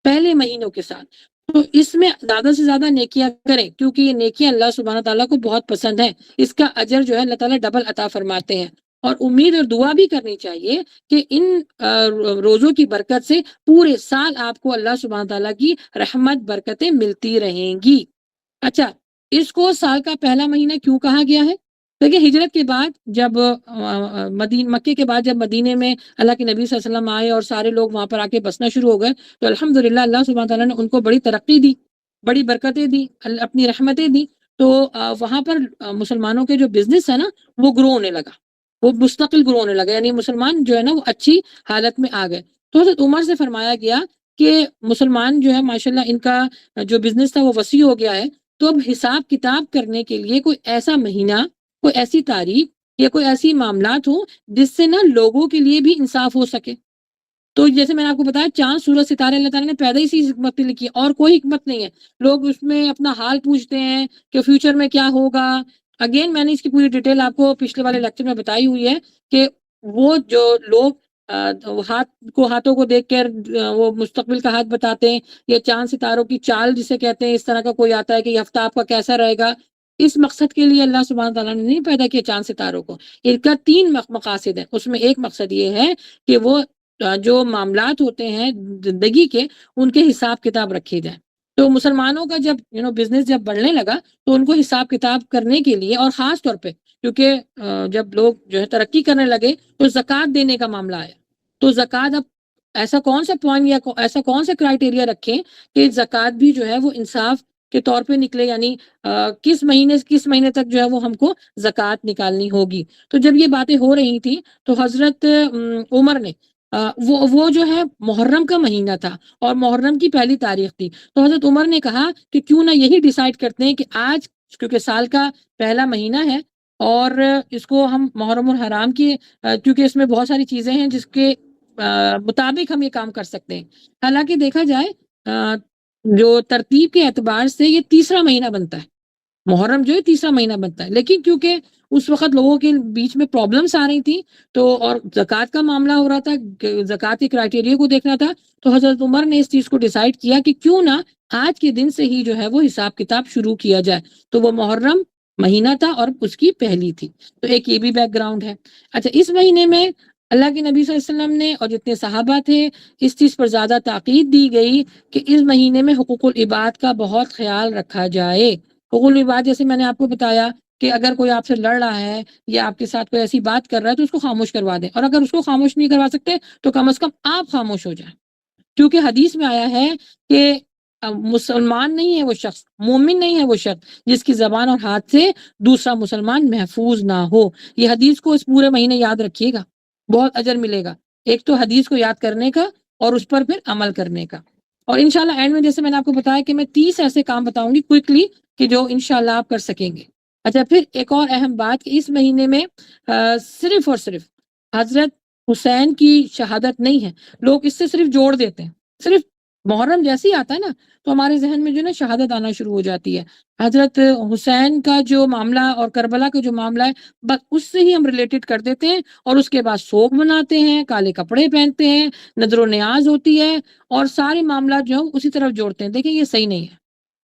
پہلے مہینوں کے ساتھ، تو اس میں زیادہ سے زیادہ نیکیاں کریں، کیونکہ یہ نیکیاں اللہ سبحانہ تعالیٰ کو بہت پسند ہیں. اس کا اجر جو ہے اللہ تعالیٰ ڈبل عطا فرماتے ہیں. اور امید اور دعا بھی کرنی چاہیے کہ ان روزوں کی برکت سے پورے سال آپ کو اللہ سبحانہ تعالیٰ کی رحمت برکتیں ملتی رہیں گی. اچھا، اس کو سال کا پہلا مہینہ کیوں کہا گیا ہے؟ دیکھیں ہجرت کے بعد جب مکے کے بعد جب مدینے میں اللہ کے نبی صلی اللہ علیہ وسلم آئے اور سارے لوگ وہاں پر آ کے بسنا شروع ہو گئے تو الحمدللہ اللہ سبحانہ تعالیٰ نے ان کو بڑی ترقی دی، بڑی برکتیں دی، اپنی رحمتیں دی. تو وہاں پر مسلمانوں کے جو بزنس ہے نا وہ گرو ہونے لگا، وہ مستقل گرو ہونے لگا، یعنی مسلمان جو ہے نا وہ اچھی حالت میں آ گئے. تو حضرت عمر سے فرمایا گیا کہ مسلمان جو ہے ماشاءاللہ ان کا جو بزنس تھا وہ وسیع ہو گیا ہے، تو اب حساب کتاب کرنے کے لیے کوئی ایسا مہینہ، کوئی ایسی تاریخ یا کوئی ایسی معاملات ہو جس سے نا لوگوں کے لیے بھی انصاف ہو سکے. تو جیسے میں نے آپ کو بتایا چاند سورج ستارے اللہ تعالیٰ نے پیدا ہی اسی حکمت کے لیے کیا، اور کوئی حکمت نہیں ہے. لوگ اس میں اپنا حال پوچھتے ہیں کہ فیوچر میں کیا ہوگا. اگین میں نے اس کی پوری ڈیٹیل آپ کو پچھلے والے لیکچر میں بتائی ہوئی ہے کہ وہ جو لوگ ہاتھوں کو دیکھ کر وہ مستقبل کا ہاتھ بتاتے ہیں، یا چاند ستاروں کی چال جسے کہتے ہیں، اس طرح کا کوئی آتا ہے کہ یہ ہفتہ آپ کا کیسا رہے گا. اس مقصد کے لیے اللہ سبحانہ تعالیٰ نے نہیں پیدا کیا چاند ستاروں کو. ان کا 3 مقاصد ہیں. اس میں ایک مقصد یہ ہے کہ وہ جو معاملات ہوتے ہیں زندگی کے ان کے حساب کتاب رکھے جائیں. تو مسلمانوں کا جب بزنس جب بڑھنے لگا تو ان کو حساب کتاب کرنے کے لیے، اور خاص طور پہ کیونکہ جب لوگ جو ہے ترقی کرنے لگے تو زکوٰۃ دینے کا معاملہ آیا. تو زکوٰۃ اب ایسا کون سا پوائنٹ یا ایسا کون سا کرائٹیریا رکھیں کہ زکوٰۃ بھی جو ہے وہ انصاف کے طور پہ نکلے، یعنی کس مہینے سے کس مہینے تک جو ہے وہ ہم کو زکوٰۃ نکالنی ہوگی۔ تو جب یہ باتیں ہو رہی تھیں تو حضرت عمر نے وہ جو ہے محرم کا مہینہ تھا اور محرم کی پہلی تاریخ تھی، تو حضرت عمر نے کہا کہ کیوں نہ یہی ڈیسائیڈ کرتے ہیں کہ آج کیونکہ سال کا پہلا مہینہ ہے اور اس کو ہم محرم الحرام کی کیونکہ اس میں بہت ساری چیزیں ہیں جس کے مطابق ہم یہ کام کر سکتے ہیں۔ حالانکہ دیکھا جائے جو ترتیب کے اعتبار سے یہ تیسرا مہینہ بنتا ہے، محرم جو ہے تیسرا مہینہ بنتا ہے، لیکن کیونکہ اس وقت لوگوں کے بیچ میں پرابلمس آ رہی تھی تو اور زکوٰۃ کا معاملہ ہو رہا تھا، زکوٰۃ کے کرائٹیریا کو دیکھنا تھا، تو حضرت عمر نے اس چیز کو ڈیسائیڈ کیا کہ کیوں نہ آج کے دن سے ہی جو ہے وہ حساب کتاب شروع کیا جائے، تو وہ محرم مہینہ تھا اور اس کی پہلی تھی۔ تو ایک یہ بھی بیک گراؤنڈ ہے۔ اچھا، اس مہینے میں اللہ کے نبی صلی اللہ علیہ وسلم نے اور جتنے صحابہ تھے اس چیز پر زیادہ تاکید دی گئی کہ اس مہینے میں حقوق العباد کا بہت خیال رکھا جائے۔ حقوق العباد جیسے میں نے آپ کو بتایا کہ اگر کوئی آپ سے لڑ رہا ہے یا آپ کے ساتھ کوئی ایسی بات کر رہا ہے تو اس کو خاموش کروا دیں، اور اگر اس کو خاموش نہیں کروا سکتے تو کم از کم آپ خاموش ہو جائیں، کیونکہ حدیث میں آیا ہے کہ مسلمان نہیں ہے وہ شخص، مومن نہیں ہے وہ شخص جس کی زبان اور ہاتھ سے دوسرا مسلمان محفوظ نہ ہو۔ یہ حدیث کو اس پورے مہینے یاد رکھیے گا، بہت اجر ملے گا، ایک تو حدیث کو یاد کرنے کا اور اس پر پھر عمل کرنے کا۔ اور انشاءاللہ اینڈ میں جیسے میں نے آپ کو بتایا کہ میں 30 ایسے کام بتاؤں گی کوئکلی کہ جو انشاءاللہ آپ کر سکیں گے۔ اچھا، پھر ایک اور اہم بات کہ اس مہینے میں صرف اور صرف حضرت حسین کی شہادت نہیں ہے، لوگ اس سے صرف جوڑ دیتے ہیں، صرف محرم جیسے ہی آتا ہے نا تو ہمارے ذہن میں جو ہے نا شہادت آنا شروع ہو جاتی ہے۔ حضرت حسین کا جو معاملہ اور کربلا کا جو معاملہ ہے بس اس سے ہی ہم ریلیٹڈ کر دیتے ہیں، اور اس کے بعد سوگ مناتے ہیں، کالے کپڑے پہنتے ہیں، نذر و نیاز ہوتی ہے، اور سارے معاملات جو ہیں اسی طرف جوڑتے ہیں۔ دیکھیں یہ صحیح نہیں ہے۔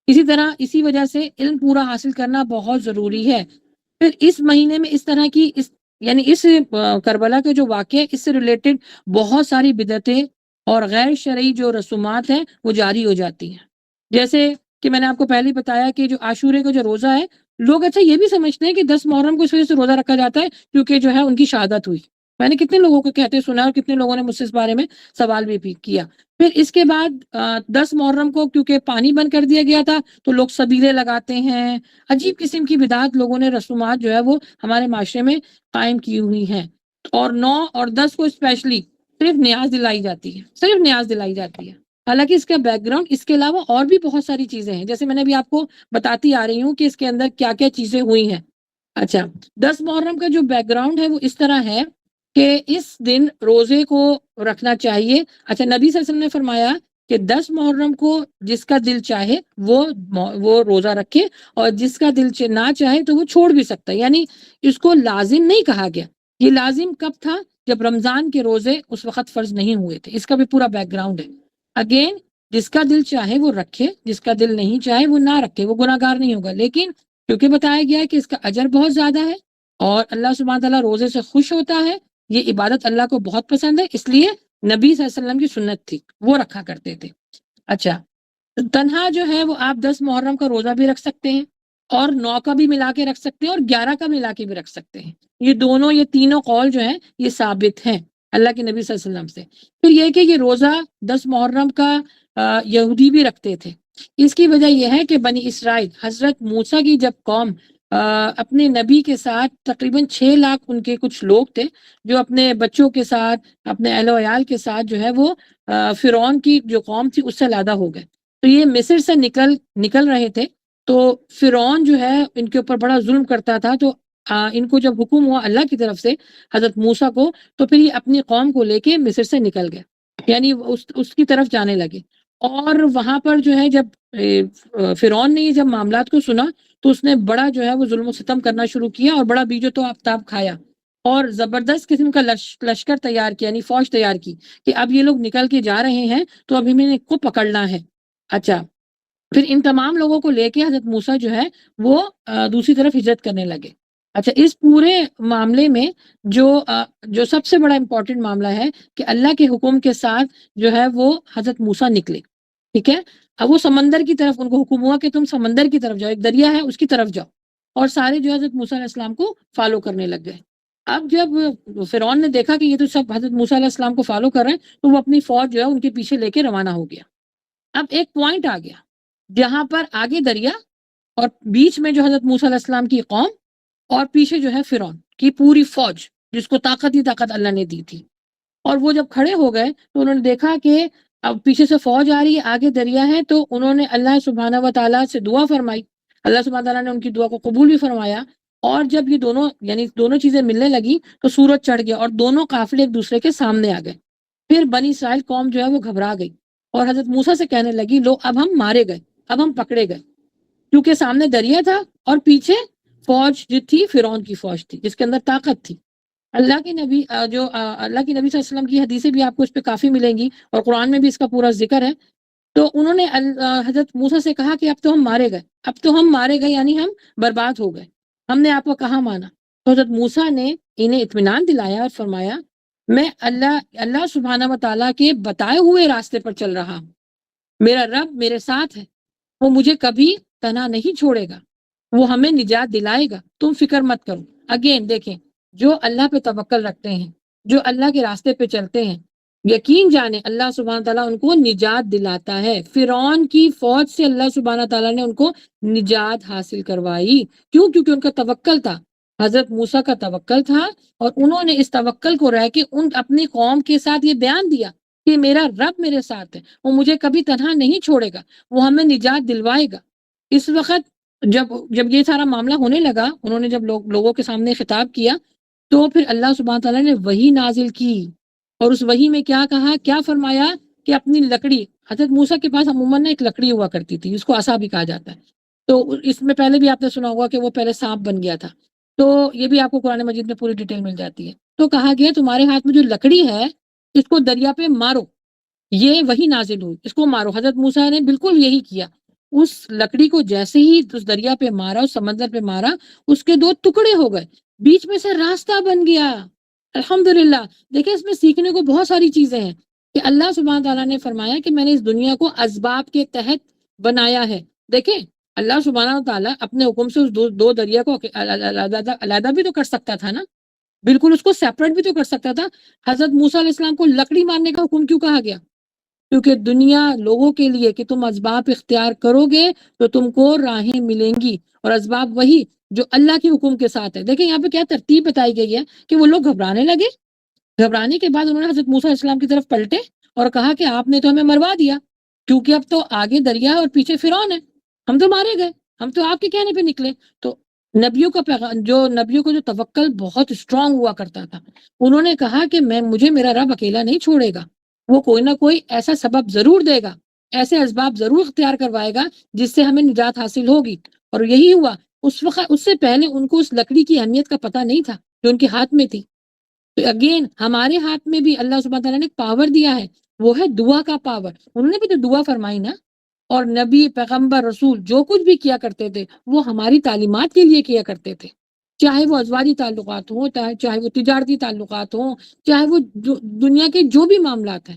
اسی طرح اسی وجہ سے علم پورا حاصل کرنا بہت ضروری ہے۔ پھر اس مہینے میں اس طرح کی یعنی اس کربلا کے جو واقعہ اس سے ریلیٹڈ بہت ساری بدعتیں اور غیر شرعی جو رسومات ہیں وہ جاری ہو جاتی ہیں، جیسے کہ میں نے آپ کو پہلے بتایا کہ جو عاشورے کا جو روزہ ہے، لوگ اچھا یہ بھی سمجھتے ہیں کہ 10 محرم کو اس وجہ سے روزہ رکھا جاتا ہے کیونکہ جو ہے ان کی شہادت ہوئی۔ میں نے کتنے لوگوں کو کہتے سنا اور کتنے لوگوں نے مجھ سے اس بارے میں سوال بھی کیا۔ پھر اس کے بعد 10 محرم کو کیونکہ پانی بند کر دیا گیا تھا تو لوگ سبیلے لگاتے ہیں، عجیب قسم کی بدعات لوگوں نے رسومات جو ہے وہ ہمارے معاشرے میں قائم کی ہوئی ہیں۔ اور 9 اور 10 کو اسپیشلی صرف نیاز دلائی جاتی ہے، صرف نیاز دلائی جاتی ہے، حالانکہ اس کا بیک گراؤنڈ اس کے علاوہ اور بھی بہت ساری چیزیں ہیں، جیسے میں نے بھی آپ کو بتاتی آ رہی ہوں کہ اس کے اندر کیا کیا چیزیں ہوئی ہیں۔ اچھا، 10 محرم کا جو بیک گراؤنڈ ہے وہ اس طرح ہے کہ اس دن روزے کو رکھنا چاہیے۔ اچھا، نبی صلی اللہ علیہ وسلم نے فرمایا کہ 10 محرم کو جس کا دل چاہے وہ روزہ رکھے، اور جس کا دل نہ چاہے تو وہ چھوڑ بھی سکتا ہے، یعنی اس کو لازم نہیں کہا گیا۔ یہ لازم کب تھا؟ جب رمضان کے روزے اس وقت فرض نہیں ہوئے تھے۔ اس کا بھی پورا بیک گراؤنڈ ہے۔ اگین، جس کا دل چاہے وہ رکھے، جس کا دل نہیں چاہے وہ نہ رکھے، وہ گناہ گار نہیں ہوگا، لیکن کیونکہ بتایا گیا ہے کہ اس کا اجر بہت زیادہ ہے اور اللہ سبحانہ تعالیٰ روزے سے خوش ہوتا ہے، یہ عبادت اللہ کو بہت پسند ہے، اس لیے نبی صلی اللہ علیہ وسلم کی سنت تھی، وہ رکھا کرتے تھے۔ اچھا، تنہا جو ہے وہ آپ 10 محرم کا روزہ بھی رکھ سکتے ہیں، اور 9 کا بھی ملا کے رکھ سکتے ہیں، اور 11 کا ملا کے بھی رکھ سکتے ہیں۔ یہ تینوں قول جو ہیں یہ ثابت ہیں اللہ کے نبی صلی اللہ علیہ وسلم سے۔ پھر یہ کہ یہ روزہ 10 محرم کا یہودی بھی رکھتے تھے۔ اس کی وجہ یہ ہے کہ بنی اسرائیل، حضرت موسیٰ کی جب قوم اپنے نبی کے ساتھ تقریباً 6 لاکھ ان کے کچھ لوگ تھے جو اپنے بچوں کے ساتھ، اپنے اہل و عیال کے ساتھ جو ہے وہ فرعون کی جو قوم تھی اس سے علیحدہ ہو گئے، تو یہ مصر سے نکل رہے تھے، تو فرعون جو ہے ان کے اوپر بڑا ظلم کرتا تھا، تو ان کو جب حکم ہوا اللہ کی طرف سے حضرت موسیٰ کو، تو پھر یہ اپنی قوم کو لے کے مصر سے نکل گئے، یعنی اس کی طرف جانے لگے۔ اور وہاں پر جو ہے جب فرعون نے یہ جب معاملات کو سنا تو اس نے بڑا جو ہے وہ ظلم و ستم کرنا شروع کیا اور بڑا بیجو تو آفتاب کھایا، اور زبردست قسم کا لشکر تیار کیا، یعنی فوج تیار کی کہ اب یہ لوگ نکل کے جا رہے ہیں تو اب ہمیں ان کو پکڑنا ہے۔ اچھا، پھر ان تمام لوگوں کو لے کے حضرت موسیٰ جو ہے وہ دوسری طرف ہجرت کرنے لگے۔ اچھا، اس پورے معاملے میں جو سب سے بڑا امپورٹنٹ معاملہ ہے کہ اللہ کے حکم کے ساتھ جو ہے وہ حضرت موسیٰ نکلے، ٹھیک ہے؟ اب وہ سمندر کی طرف ان کو حکم ہوا کہ تم سمندر کی طرف جاؤ، ایک دریا ہے اس کی طرف جاؤ، اور سارے جو حضرت موسیٰ علیہ السلام کو فالو کرنے لگ گئے۔ اب جب فرعون نے دیکھا کہ یہ تو سب حضرت موسیٰ علیہ السلام کو فالو کر رہے ہیں، تو وہ اپنی فوج جو ہے ان کے پیچھے لے کے روانہ ہو گیا۔ اب ایک پوائنٹ آ گیا جہاں پر آگے دریا اور بیچ میں جو حضرت موسیٰ علیہ السلام کی قوم اور پیچھے جو ہے فرعون کی پوری فوج، جس کو طاقت ہی طاقت اللہ نے دی تھی. اور وہ جب کھڑے ہو گئے تو انہوں نے دیکھا کہ اب پیچھے سے فوج آ رہی ہے، آگے دریا ہے، تو انہوں نے اللہ سبحانہ و تعالیٰ سے دعا فرمائی. اللہ سبحانہ تعالیٰ نے ان کی دعا کو قبول بھی فرمایا. اور جب یہ دونوں یعنی دونوں چیزیں ملنے لگی تو سورج چڑھ گیا اور دونوں قافلے ایک دوسرے کے سامنے آ گئے. پھر بنی اسرائیل قوم جو ہے وہ گھبرا گئی اور حضرت موسیٰ سے کہنے لگی لو اب ہم مارے گئے، اب ہم پکڑے گئے، کیونکہ سامنے دریا تھا اور پیچھے فوج جو تھی فرعون کی فوج تھی جس کے اندر طاقت تھی. اللہ کے نبی اللہ کی نبی صلی اللہ علیہ وسلم کی حدیثیں بھی آپ کو اس پہ کافی ملیں گی اور قرآن میں بھی اس کا پورا ذکر ہے. تو انہوں نے حضرت موسیٰ سے کہا کہ اب تو ہم مارے گئے، اب تو ہم مارے گئے یعنی ہم برباد ہو گئے، ہم نے آپ کو کہاں مانا. تو حضرت موسیٰ نے انہیں اطمینان دلایا اور فرمایا میں اللہ سبحانہ و تعالیٰ کے بتائے ہوئے راستے پر چل رہا ہوں، میرا رب میرے ساتھ ہے، وہ مجھے کبھی تنہا نہیں چھوڑے گا، وہ ہمیں نجات دلائے گا، تم فکر مت کرو. اگین دیکھیں، جو اللہ پہ توکل رکھتے ہیں، جو اللہ کے راستے پہ چلتے ہیں، یقین جانیں اللہ سبحانہ تعالیٰ ان کو نجات دلاتا ہے. فرعون کی فوج سے اللہ سبحانہ تعالیٰ نے ان کو نجات حاصل کروائی. کیوں؟ کیونکہ ان کا توکل تھا، حضرت موسیٰ کا توکل تھا، اور انہوں نے اس توکل کو رہ کے اپنی قوم کے ساتھ یہ بیان دیا کہ میرا رب میرے ساتھ ہے، وہ مجھے کبھی تنہا نہیں چھوڑے گا، وہ ہمیں نجات دلوائے گا. اس وقت جب یہ سارا معاملہ ہونے لگا، انہوں نے جب لوگوں کے سامنے خطاب کیا تو پھر اللہ سبحانہ تعالیٰ نے وحی نازل کی. اور اس وحی میں کیا کہا، کیا فرمایا کہ اپنی لکڑی، حضرت موسیٰ کے پاس عموماً ایک لکڑی ہوا کرتی تھی، اس کو عصا بھی کہا جاتا ہے. تو اس میں پہلے بھی آپ نے سنا ہوگا کہ وہ پہلے سانپ بن گیا تھا، تو یہ بھی آپ کو قرآن مجید میں پوری ڈیٹیل مل جاتی ہے. تو کہا گیا تمہارے ہاتھ میں جو لکڑی ہے اس کو دریا پہ مارو، یہ وہی نازل ہوئی، اس کو مارو. حضرت موسیٰ نے بالکل یہی کیا، اس لکڑی کو جیسے ہی اس دریا پہ مارا، اس سمندر پہ مارا، اس کے 2 ٹکڑے ہو گئے، بیچ میں سے راستہ بن گیا. الحمدللہ. دیکھیں اس میں سیکھنے کو بہت ساری چیزیں ہیں کہ اللہ سبحانہ تعالیٰ نے فرمایا کہ میں نے اس دنیا کو اسباب کے تحت بنایا ہے. دیکھیں اللہ سبحانہ تعالیٰ اپنے حکم سے اس دو دریا کو علیحدہ بھی تو کر سکتا تھا نا، بالکل اس کو سیپریٹ بھی تو کر سکتا تھا. حضرت موسیٰ علیہ السلام کو لکڑی مارنے کا حکم کیوں کہا گیا؟ کیونکہ دنیا لوگوں کے لیے کہ تم اسباب اختیار کرو گے تو تم کو راہیں ملیں گی، اور اسباب وہی جو اللہ کے حکم کے ساتھ ہے. دیکھیں یہاں پہ کیا ترتیب بتائی گئی ہے کہ وہ لوگ گھبرانے لگے، گھبرانے کے بعد انہوں نے حضرت موسیٰ علیہ السلام کی طرف پلٹے اور کہا کہ آپ نے تو ہمیں مروا دیا، کیونکہ اب تو آگے دریا ہے اور پیچھے فرعون ہے، ہم تو مارے گئے، ہم تو آپ کے کہنے پہ نکلے. تو نبیوں کا نبیوں کو جو توکل بہت اسٹرانگ ہوا کرتا تھا، انہوں نے کہا کہ مجھے میرا رب اکیلا نہیں چھوڑے گا، وہ کوئی نہ کوئی ایسا سبب ضرور دے گا، ایسے اسباب ضرور اختیار کروائے گا جس سے ہمیں نجات حاصل ہوگی. اور یہی ہوا. اس وقت اس سے پہلے ان کو اس لکڑی کی اہمیت کا پتہ نہیں تھا جو ان کے ہاتھ میں تھی. تو اگین ہمارے ہاتھ میں بھی اللہ سبحانہ تعالیٰ نے پاور دیا ہے، وہ ہے دعا کا پاور. انہوں نے بھی تو دعا فرمائی نا، اور نبی پیغمبر رسول جو کچھ بھی کیا کرتے تھے وہ ہماری تعلیمات کے لیے کیا کرتے تھے، چاہے وہ ازواجی تعلقات ہوں، چاہے وہ تجارتی تعلقات ہوں، چاہے وہ دنیا کے جو بھی معاملات ہیں.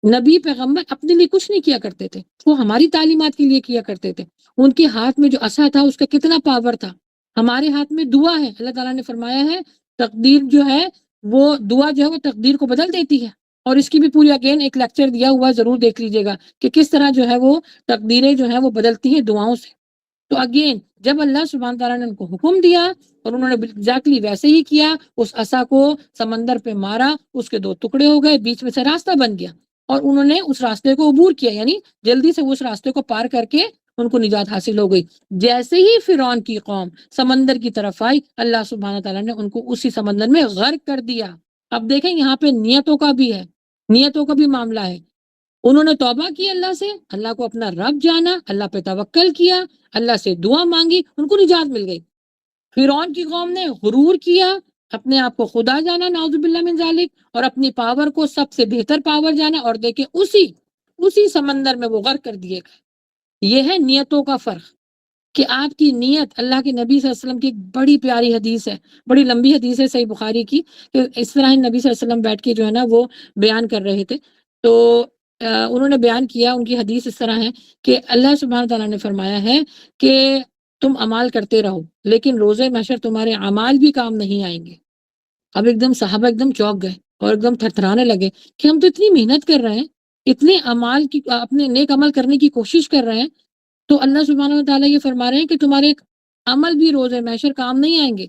نبی پیغمبر اپنے لیے کچھ نہیں کیا کرتے تھے، وہ ہماری تعلیمات کے لیے کیا کرتے تھے. ان کے ہاتھ میں جو عصا تھا اس کا کتنا پاور تھا. ہمارے ہاتھ میں دعا ہے. اللہ تعالیٰ نے فرمایا ہے تقدیر جو ہے وہ دعا جو ہے وہ تقدیر کو بدل دیتی ہے، اور اس کی بھی پوری اگین ایک لیکچر دیا ہوا، ضرور دیکھ لیجیے گا کہ کس طرح جو ہے وہ تقدیریں جو ہیں وہ بدلتی ہیں دعاؤں سے. تو اگین جب اللہ سبحانہ تعالیٰ نے ان کو حکم دیا اور انہوں نے ایگزیکٹلی ویسے ہی کیا، اس عصا کو سمندر پہ مارا، اس کے 2 ٹکڑے ہو گئے، بیچ میں سے راستہ بن گیا، اور انہوں نے اس راستے کو عبور کیا، یعنی جلدی سے اس راستے کو پار کر کے ان کو نجات حاصل ہو گئی. جیسے ہی فرعون کی قوم سمندر کی طرف آئی، اللہ سبحانہ تعالیٰ نے ان کو اسی سمندر میں غرق کر دیا. اب دیکھیں یہاں پہ نیتوں کا بھی ہے، نیتوں کا بھی معاملہ ہے. انہوں نے توبہ کی اللہ سے، اللہ کو اپنا رب جانا، اللہ پہ توکل کیا، اللہ سے دعا مانگی، ان کو نجات مل گئی. فرعون کی قوم نے غرور کیا، اپنے آپ کو خدا جانا، نعوذ باللہ من ذالک، اور اپنی پاور کو سب سے بہتر پاور جانا، اور دیکھیں اسی سمندر میں وہ غرق کر دیے گئے. یہ ہے نیتوں کا فرق، کہ آپ کی نیت. اللہ کے نبی صلی اللہ علیہ وسلم کی ایک بڑی پیاری حدیث ہے، بڑی لمبی حدیث ہے صحیح بخاری کی، کہ اس طرح نبی صلی اللہ علیہ وسلم بیٹھ کے جو ہے نا وہ بیان کر رہے تھے. تو انہوں نے بیان کیا، ان کی حدیث اس طرح ہے کہ اللہ سبحانہ تعالیٰ نے فرمایا ہے کہ تم اعمال کرتے رہو لیکن روز محشر تمہارے اعمال بھی کام نہیں آئیں گے. اب ایک دم صحابہ ایک دم چونک گئے اور ایک دم تھرتھرانے لگے کہ ہم تو اتنی محنت کر رہے ہیں، اتنے اعمال کی، اپنے نیک عمل کرنے کی کوشش کر رہے ہیں، تو اللہ سبحانہ و تعالیٰ یہ فرما رہے ہیں کہ تمہارے عمل بھی روز محشر کام نہیں آئیں گے.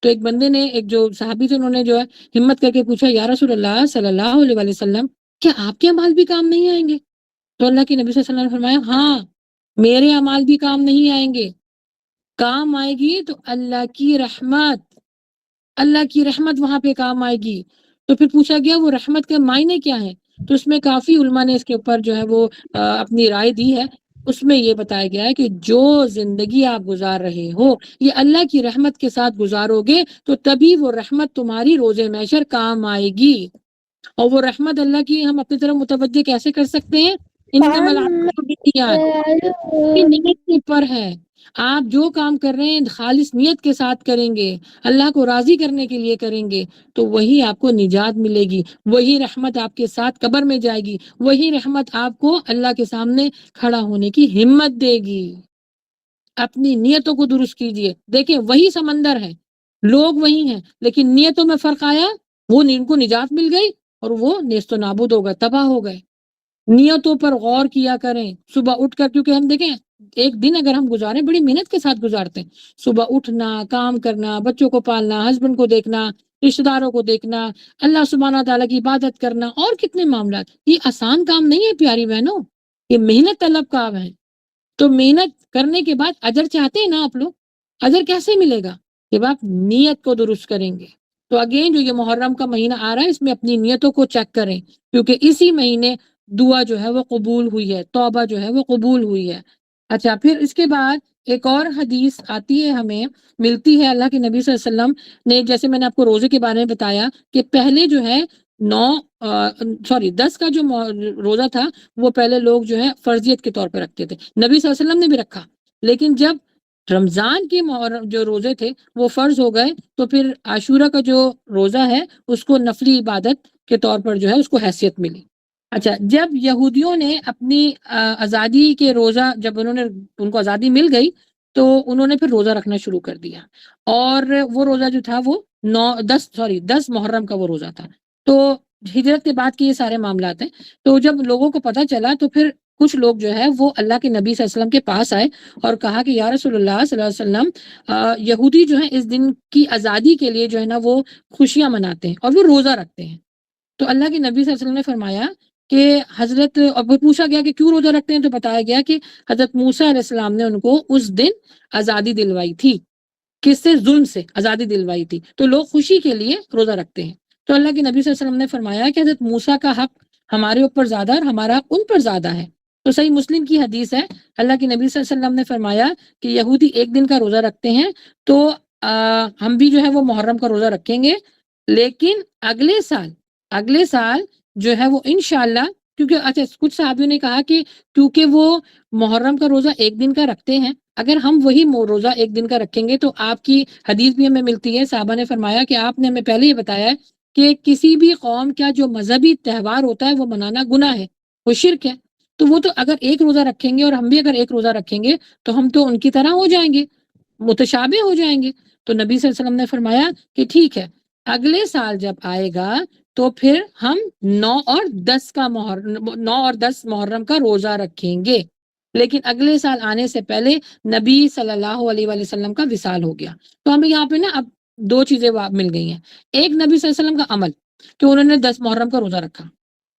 تو ایک بندے نے، ایک جو صحابی تھے، انہوں نے جو ہے ہمت کر کے پوچھا، یا رسول اللہ صلی اللہ علیہ وآلہ وسلم، کیا آپ کے اعمال بھی کام نہیں آئیں گے؟ تو اللہ کے نبی صلی اللہ علیہ وسلم نے فرمایا، ہاں میرے اعمال بھی کام نہیں آئیں گے. کام آئے گی تو اللہ کی رحمت، اللہ کی رحمت وہاں پہ کام آئے گی. تو پھر پوچھا گیا وہ رحمت کے معنی کیا ہے؟ تو اس میں کافی علماء نے اس کے اوپر جو ہے وہ اپنی رائے دی ہے. اس میں یہ بتایا گیا ہے کہ جو زندگی آپ گزار رہے ہو یہ اللہ کی رحمت کے ساتھ گزارو گے تو تبھی وہ رحمت تمہاری روز محشر کام آئے گی. اور وہ رحمت اللہ کی ہم اپنی طرف متوجہ کیسے کر سکتے ہیں؟ انما الاعمال بالنیات، یہ نیت کے اوپر ہے. آپ جو کام کر رہے ہیں خالص نیت کے ساتھ کریں گے، اللہ کو راضی کرنے کے لیے کریں گے، تو وہی آپ کو نجات ملے گی، وہی رحمت آپ کے ساتھ قبر میں جائے گی، وہی رحمت آپ کو اللہ کے سامنے کھڑا ہونے کی ہمت دے گی. اپنی نیتوں کو درست کیجئے. دیکھیں وہی سمندر ہے، لوگ وہی ہیں، لیکن نیتوں میں فرق آیا، وہ ان کو نجات مل گئی اور وہ نیست و نابود ہو گئے، تباہ ہو گئے. نیتوں پر غور کیا کریں. صبح اٹھ کر، کیونکہ ہم دیکھیں ایک دن اگر ہم گزاریں بڑی محنت کے ساتھ گزارتے ہیں. صبح اٹھنا، کام کرنا، بچوں کو پالنا، ہسبینڈ کو دیکھنا، رشتہ داروں کو دیکھنا، اللہ سبحانہ تعالیٰ کی عبادت کرنا، اور کتنے معاملات. یہ آسان کام نہیں ہے پیاری بہنوں، یہ محنت طلب کام ہے. تو محنت کرنے کے بعد اجر چاہتے ہیں نا آپ لوگ، اجر کیسے ملے گا؟ جب آپ نیت کو درست کریں گے. تو اگین جو یہ محرم کا مہینہ آ رہا ہے اس میں اپنی نیتوں کو چیک کریں، کیونکہ اسی مہینے دعا جو ہے وہ قبول ہوئی ہے، توبہ جو ہے وہ قبول ہوئی ہے. اچھا، پھر اس کے بعد ایک اور حدیث آتی ہے، ہمیں ملتی ہے. اللہ کے نبی صلی اللہ علیہ وسلم نے، جیسے میں نے آپ کو روزے کے بارے میں بتایا کہ پہلے جو ہے 10 کا جو روزہ تھا وہ پہلے لوگ جو ہے فرضیت کے طور پہ رکھتے تھے. نبی صلی اللہ علیہ وسلم نے بھی رکھا، لیکن جب رمضان کے جو روزے تھے وہ فرض ہو گئے تو پھر عاشورہ کا جو روزہ ہے اس کو نفلی عبادت کے طور پر جو ہے اس کو حیثیت ملی. اچھا، جب یہودیوں نے اپنی آزادی کے روزہ، جب ان کو آزادی مل گئی تو انہوں نے پھر روزہ رکھنا شروع کر دیا. اور وہ روزہ جو تھا وہ 10 محرم کا وہ روزہ تھا. تو ہجرت کے بعد کے یہ سارے معاملات ہیں. تو جب لوگوں کو پتہ چلا تو پھر کچھ لوگ جو ہے وہ اللہ کے نبی صلی اللہ علیہ وسلم کے پاس آئے اور کہا کہ یا رسول اللہ صلی اللہ علیہ وسلم، یہودی جو ہیں اس دن کی آزادی کے لیے جو ہے نا وہ خوشیاں مناتے ہیں اور وہ روزہ رکھتے ہیں. تو اللہ کے نبی صلی اللہ علیہ وسلم نے فرمایا کہ حضرت، اور پوچھا گیا کہ کیوں روزہ رکھتے ہیں، تو بتایا گیا کہ حضرت موسیٰ علیہ السلام نے ان کو اس دن آزادی دلوائی تھی. کس سے؟ ظلم سے آزادی دلوائی تھی. تو لوگ خوشی کے لیے روزہ رکھتے ہیں. تو اللہ کے نبی صلی اللہ علیہ وسلم نے فرمایا کہ حضرت موسیٰ کا حق ہمارے اوپر زیادہ اور ہمارا حق ان پر زیادہ ہے. تو صحیح مسلم کی حدیث ہے، اللہ کے نبی صلی اللہ علیہ وسلم نے فرمایا کہ یہودی ایک دن کا روزہ رکھتے ہیں تو ہم بھی جو ہے وہ محرم کا روزہ رکھیں گے، لیکن اگلے سال جو ہے وہ انشاءاللہ، کیونکہ اچھا کچھ صحابیوں نے کہا کہ کیونکہ وہ محرم کا روزہ ایک دن کا رکھتے ہیں، اگر ہم وہی روزہ ایک دن کا رکھیں گے تو آپ کی حدیث بھی ہمیں ملتی ہے. صحابہ نے فرمایا کہ آپ نے ہمیں پہلے یہ بتایا ہے کہ کسی بھی قوم کا جو مذہبی تہوار ہوتا ہے وہ منانا گناہ ہے، وہ شرک ہے. تو وہ تو اگر ایک روزہ رکھیں گے اور ہم بھی اگر ایک روزہ رکھیں گے تو ہم تو ان کی طرح ہو جائیں گے، متشابہ ہو جائیں گے. تو نبی صلی اللہ علیہ وسلم نے فرمایا کہ ٹھیک ہے، اگلے سال جب آئے گا تو پھر ہم 9 اور 10 محرم کا روزہ رکھیں گے. لیکن اگلے سال آنے سے پہلے نبی صلی اللہ علیہ وآلہ وسلم کا وصال ہو گیا. تو ہمیں یہاں پہ نا اب 2 چیزیں مل گئی ہیں. ایک نبی صلی اللہ علیہ وسلم کا عمل کہ انہوں نے 10 محرم کا روزہ رکھا،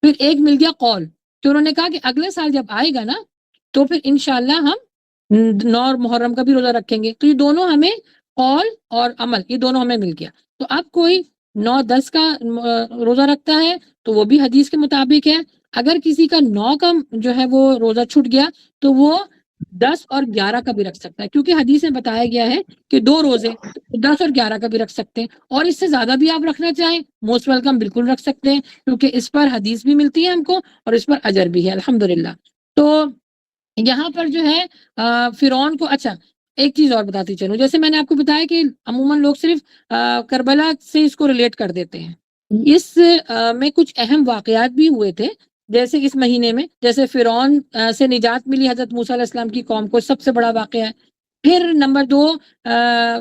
پھر ایک مل گیا قول کہ انہوں نے کہا کہ اگلے سال جب آئے گا نا تو پھر انشاءاللہ ہم 9 محرم کا بھی روزہ رکھیں گے. تو یہ دونوں ہمیں، قول اور عمل، یہ دونوں ہمیں مل گیا. تو اب کوئی 9-10 کا روزہ رکھتا ہے تو وہ بھی حدیث کے مطابق ہے. اگر کسی کا 9 کا جو ہے وہ روزہ چھوٹ گیا تو وہ 10 اور 11 کا بھی رکھ سکتا ہے، کیونکہ حدیث میں بتایا گیا ہے کہ 2 روزے 10 اور 11 کا بھی رکھ سکتے ہیں. اور اس سے زیادہ بھی آپ رکھنا چاہیں موسٹ ویلکم، بالکل رکھ سکتے ہیں، کیونکہ اس پر حدیث بھی ملتی ہے ہم کو اور اس پر اجر بھی ہے الحمدللہ. تو یہاں پر جو ہے فرعون کو، اچھا ایک چیز اور بتاتی چلوں، جیسے میں نے آپ کو بتایا کہ عموماً لوگ صرف کربلا سے اس کو ریلیٹ کر دیتے ہیں. اس میں کچھ اہم واقعات بھی ہوئے تھے، جیسے اس مہینے میں، جیسے فرعون سے نجات ملی حضرت موسیٰ علیہ السلام کی قوم کو، سب سے بڑا واقعہ ہے. پھر نمبر 2،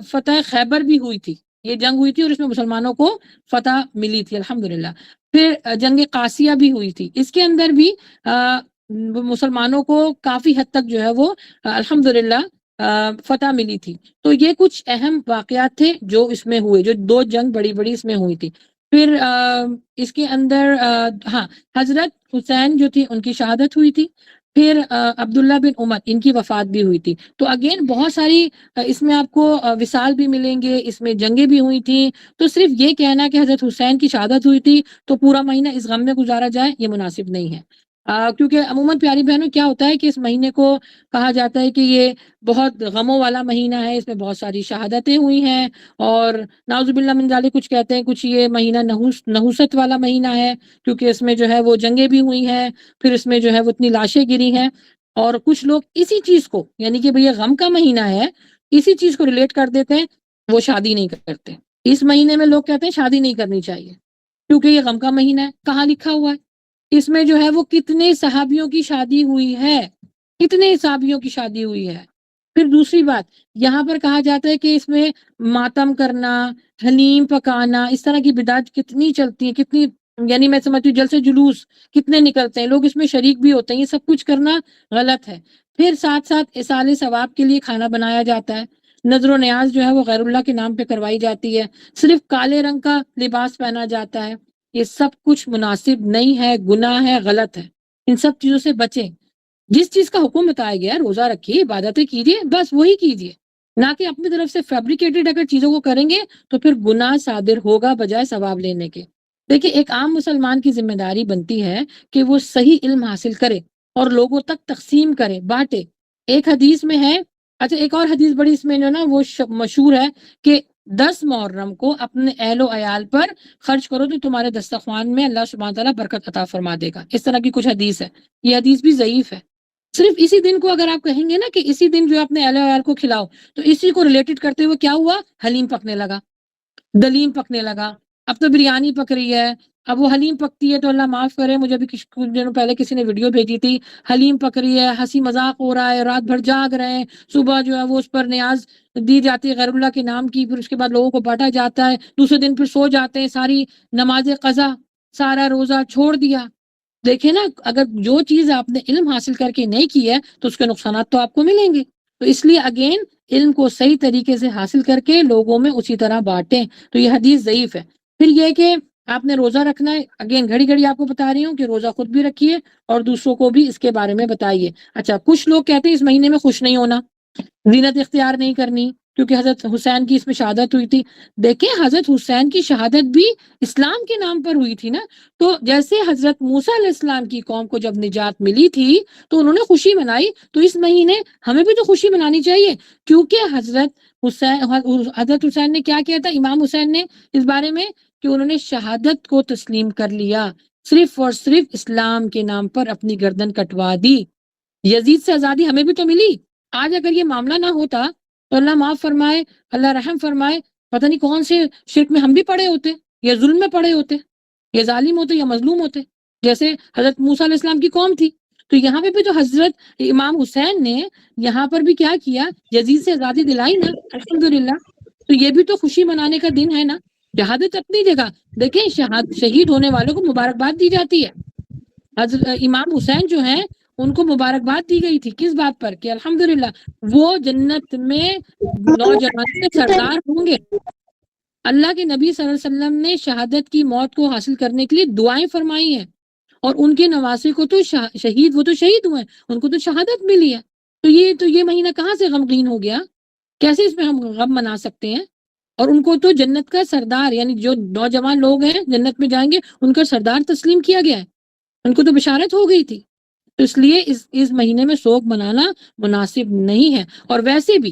فتح خیبر بھی ہوئی تھی، یہ جنگ ہوئی تھی اور اس میں مسلمانوں کو فتح ملی تھی الحمدللہ. پھر جنگ قاسیہ بھی ہوئی تھی، اس کے اندر بھی مسلمانوں کو کافی حد تک جو ہے وہ الحمدللہ فتح ملی تھی. تو یہ کچھ اہم واقعات تھے جو اس میں ہوئے، جو 2 جنگ بڑی بڑی اس میں ہوئی تھی. پھر اس کے اندر ہاں حضرت حسین جو تھی ان کی شہادت ہوئی تھی. پھر عبداللہ بن عمر ان کی وفات بھی ہوئی تھی. تو اگین بہت ساری اس میں آپ کو وصال بھی ملیں گے، اس میں جنگیں بھی ہوئی تھیں. تو صرف یہ کہنا کہ حضرت حسین کی شہادت ہوئی تھی تو پورا مہینہ اس غم میں گزارا جائے، یہ مناسب نہیں ہے. کیونکہ عموماً پیاری بہنوں کیا ہوتا ہے کہ اس مہینے کو کہا جاتا ہے کہ یہ بہت غموں والا مہینہ ہے، اس میں بہت ساری شہادتیں ہوئی ہیں، اور نعوذ باللہ من ذالک کچھ کہتے ہیں کچھ یہ مہینہ نحوست والا مہینہ ہے، کیونکہ اس میں جو ہے وہ جنگیں بھی ہوئی ہیں، پھر اس میں جو ہے وہ اتنی لاشیں گری ہیں. اور کچھ لوگ اسی چیز کو، یعنی کہ بھئی غم کا مہینہ ہے، اسی چیز کو ریلیٹ کر دیتے ہیں، وہ شادی نہیں کرتے. اس مہینے میں لوگ کہتے ہیں شادی نہیں کرنی چاہیے کیونکہ یہ غم کا مہینہ ہے. کہاں لکھا ہوا ہے؟ اس میں جو ہے وہ کتنے صحابیوں کی شادی ہوئی ہے، کتنے صحابیوں کی شادی ہوئی ہے. پھر دوسری بات، یہاں پر کہا جاتا ہے کہ اس میں ماتم کرنا، حلیم پکانا، اس طرح کی بدعت کتنی چلتی ہیں، کتنی، یعنی میں سمجھتی ہوں جلسے جلوس کتنے نکلتے ہیں، لوگ اس میں شریک بھی ہوتے ہیں. یہ سب کچھ کرنا غلط ہے. پھر ساتھ ساتھ اصال ثواب کے لیے کھانا بنایا جاتا ہے. نظر و نیاز جو ہے وہ غیر اللہ کے نام پہ کروائی جاتی ہے. صرف کالے رنگ کا لباس پہنا جاتا ہے. یہ سب کچھ مناسب نہیں ہے، گناہ ہے، غلط ہے. ان سب چیزوں سے بچیں. جس چیز کا حکم بتایا گیا ہے، روزہ رکھیے، عبادتیں کیجیے، بس وہی کیجیے، نہ کہ اپنی طرف سے فیبریکیٹڈ اگر چیزوں کو کریں گے تو پھر گناہ صادر ہوگا بجائے ثواب لینے کے. دیکھیں ایک عام مسلمان کی ذمہ داری بنتی ہے کہ وہ صحیح علم حاصل کرے اور لوگوں تک تقسیم کرے، بانٹے. ایک حدیث میں ہے، اچھا ایک اور حدیث بڑی اس میں جو نا وہ مشہور ہے کہ 10 محرم کو اپنے اہل و عیال پر خرچ کرو تو تمہارے دسترخوان میں اللہ سبحانہ تعالیٰ برکت عطا فرما دے گا. اس طرح کی کچھ حدیث ہے. یہ حدیث بھی ضعیف ہے. صرف اسی دن کو اگر آپ کہیں گے نا کہ اسی دن جو اپنے اہل و عیال کو کھلاؤ، تو اسی کو ریلیٹڈ کرتے ہوئے کیا ہوا، حلیم پکنے لگا، دلیم پکنے لگا. اب تو بریانی پک رہی ہے. اب وہ حلیم پکتی ہے تو اللہ معاف کرے، مجھے بھی کچھ دنوں پہلے کسی نے ویڈیو بھیجی تھی، حلیم پک رہی ہے، ہنسی مذاق ہو رہا ہے، رات بھر جاگ رہے ہیں، صبح جو ہے وہ اس پر نیاز دی جاتی ہے غیر اللہ کے نام کی، پھر اس کے بعد لوگوں کو بانٹا جاتا ہے، دوسرے دن پھر سو جاتے ہیں، ساری نماز قضا، سارا روزہ چھوڑ دیا. دیکھیں نا، اگر جو چیز آپ نے علم حاصل کر کے نہیں کی ہے تو اس کے نقصانات تو آپ کو ملیں گے. تو اس لیے اگین علم کو صحیح طریقے سے حاصل کر کے لوگوں میں اسی طرح بانٹیں. تو یہ حدیث ضعیف ہے. پھر یہ کہ آپ نے روزہ رکھنا ہے، اگین گھڑی گھڑی آپ کو بتا رہی ہوں کہ روزہ خود بھی رکھیے اور دوسروں کو بھی اس کے بارے میں بتائیے. اچھا کچھ لوگ کہتے ہیں اس مہینے میں خوش نہیں ہونا، زینت اختیار نہیں کرنی، کیونکہ حضرت حسین کی اس میں شہادت ہوئی تھی. دیکھیں حضرت حسین کی شہادت بھی اسلام کے نام پر ہوئی تھی نا. تو جیسے حضرت موسیٰ علیہ السلام کی قوم کو جب نجات ملی تھی تو انہوں نے خوشی منائی، تو اس مہینے ہمیں بھی تو خوشی منانی چاہیے. کیونکہ حضرت حسین نے کیا کیا تھا، امام حسین نے اس بارے میں کہ انہوں نے شہادت کو تسلیم کر لیا، صرف اور صرف اسلام کے نام پر اپنی گردن کٹوا دی. یزید سے آزادی ہمیں بھی تو ملی. آج اگر یہ معاملہ نہ ہوتا تو اللہ معاف فرمائے، اللہ رحم فرمائے، پتہ نہیں کون سے شرک میں ہم بھی پڑے ہوتے، یا ظلم میں پڑے ہوتے، یا ظالم ہوتے یا مظلوم ہوتے، جیسے حضرت موسیٰ علیہ السلام کی قوم تھی. تو یہاں پہ بھی تو حضرت امام حسین نے یہاں پر بھی کیا کیا، یزید سے آزادی دلائی نا، الحمدللہ. تو یہ بھی تو خوشی منانے کا دن ہے نا. شہادت اپنی جگہ، دیکھیں شہید ہونے والوں کو مبارکباد دی جاتی ہے. حضرت امام حسین جو ہیں ان کو مبارکباد دی گئی تھی، کس بات پر، کہ الحمدللہ وہ جنت میں نوجوان کے سردار ہوں گے. اللہ کے نبی صلی اللہ علیہ وسلم نے شہادت کی موت کو حاصل کرنے کے لیے دعائیں فرمائی ہیں، اور ان کے نواسے کو تو شہید، وہ تو شہید ہوئے ہیں، ان کو تو شہادت ملی ہے. تو یہ مہینہ کہاں سے غمگین ہو گیا؟ کیسے اس میں ہم غم منا سکتے ہیں؟ اور ان کو تو جنت کا سردار، یعنی جو نوجوان لوگ ہیں جنت میں جائیں گے ان کا سردار تسلیم کیا گیا ہے، ان کو تو بشارت ہو گئی تھی. تو اس لیے اس مہینے میں سوگ منانا مناسب نہیں ہے. اور ویسے بھی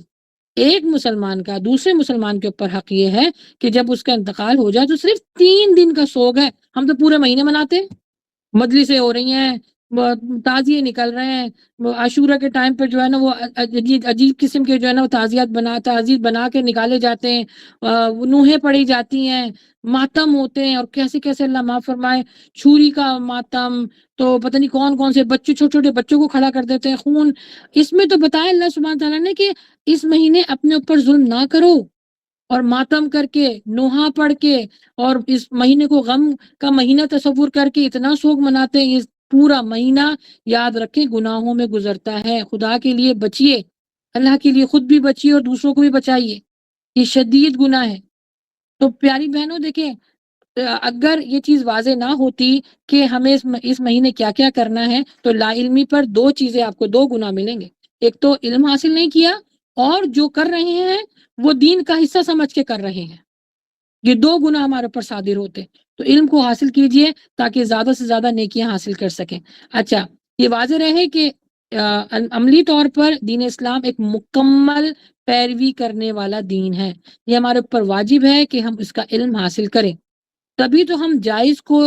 ایک مسلمان کا دوسرے مسلمان کے اوپر حق یہ ہے کہ جب اس کا انتقال ہو جائے تو صرف 3 دن کا سوگ ہے. ہم تو پورے مہینے مناتے ہیں، مجلسیں ہو رہی ہیں، تعزیے نکل رہے ہیں، عاشورہ کے ٹائم پہ جو ہے نا وہ عجیب قسم کے جو ہے نا وہ تعزیت بنا کے نکالے جاتے ہیں، نوحیں پڑھی جاتی ہیں، ماتم ہوتے ہیں، اور کیسے کیسے اللہ معاف فرمائے، چھری کا ماتم، تو پتہ نہیں کون کون سے بچے، چھوٹے چھوٹے بچوں کو کھڑا کر دیتے ہیں، خون. اس میں تو بتایا اللہ سبحانہ تعالیٰ نے کہ اس مہینے اپنے اوپر ظلم نہ کرو، اور ماتم کر کے، نوحہ پڑھ کے، اور اس مہینے کو غم کا مہینہ تصور کر کے اتنا سوگ مناتے ہیں. پورا مہینہ یاد رکھیں گناہوں میں گزرتا ہے. خدا کے لیے بچیے، اللہ کے لیے خود بھی بچیے اور دوسروں کو بھی بچائیے. یہ شدید گناہ ہے. تو پیاری بہنوں دیکھیں، اگر یہ چیز واضح نہ ہوتی کہ ہمیں اس مہینے کیا کیا کرنا ہے، تو لا علمی پر دو چیزیں، آپ کو دو گناہ ملیں گے. ایک تو علم حاصل نہیں کیا، اور جو کر رہے ہیں وہ دین کا حصہ سمجھ کے کر رہے ہیں. یہ دو گناہ ہمارے اوپر صادر ہوتے. تو علم کو حاصل کیجئے تاکہ زیادہ سے زیادہ نیکیاں حاصل کر سکیں. اچھا، یہ واضح رہے کہ عملی طور پر دین اسلام ایک مکمل پیروی کرنے والا دین ہے. یہ ہمارے اوپر واجب ہے کہ ہم اس کا علم حاصل کریں. تبھی تو ہم جائز کو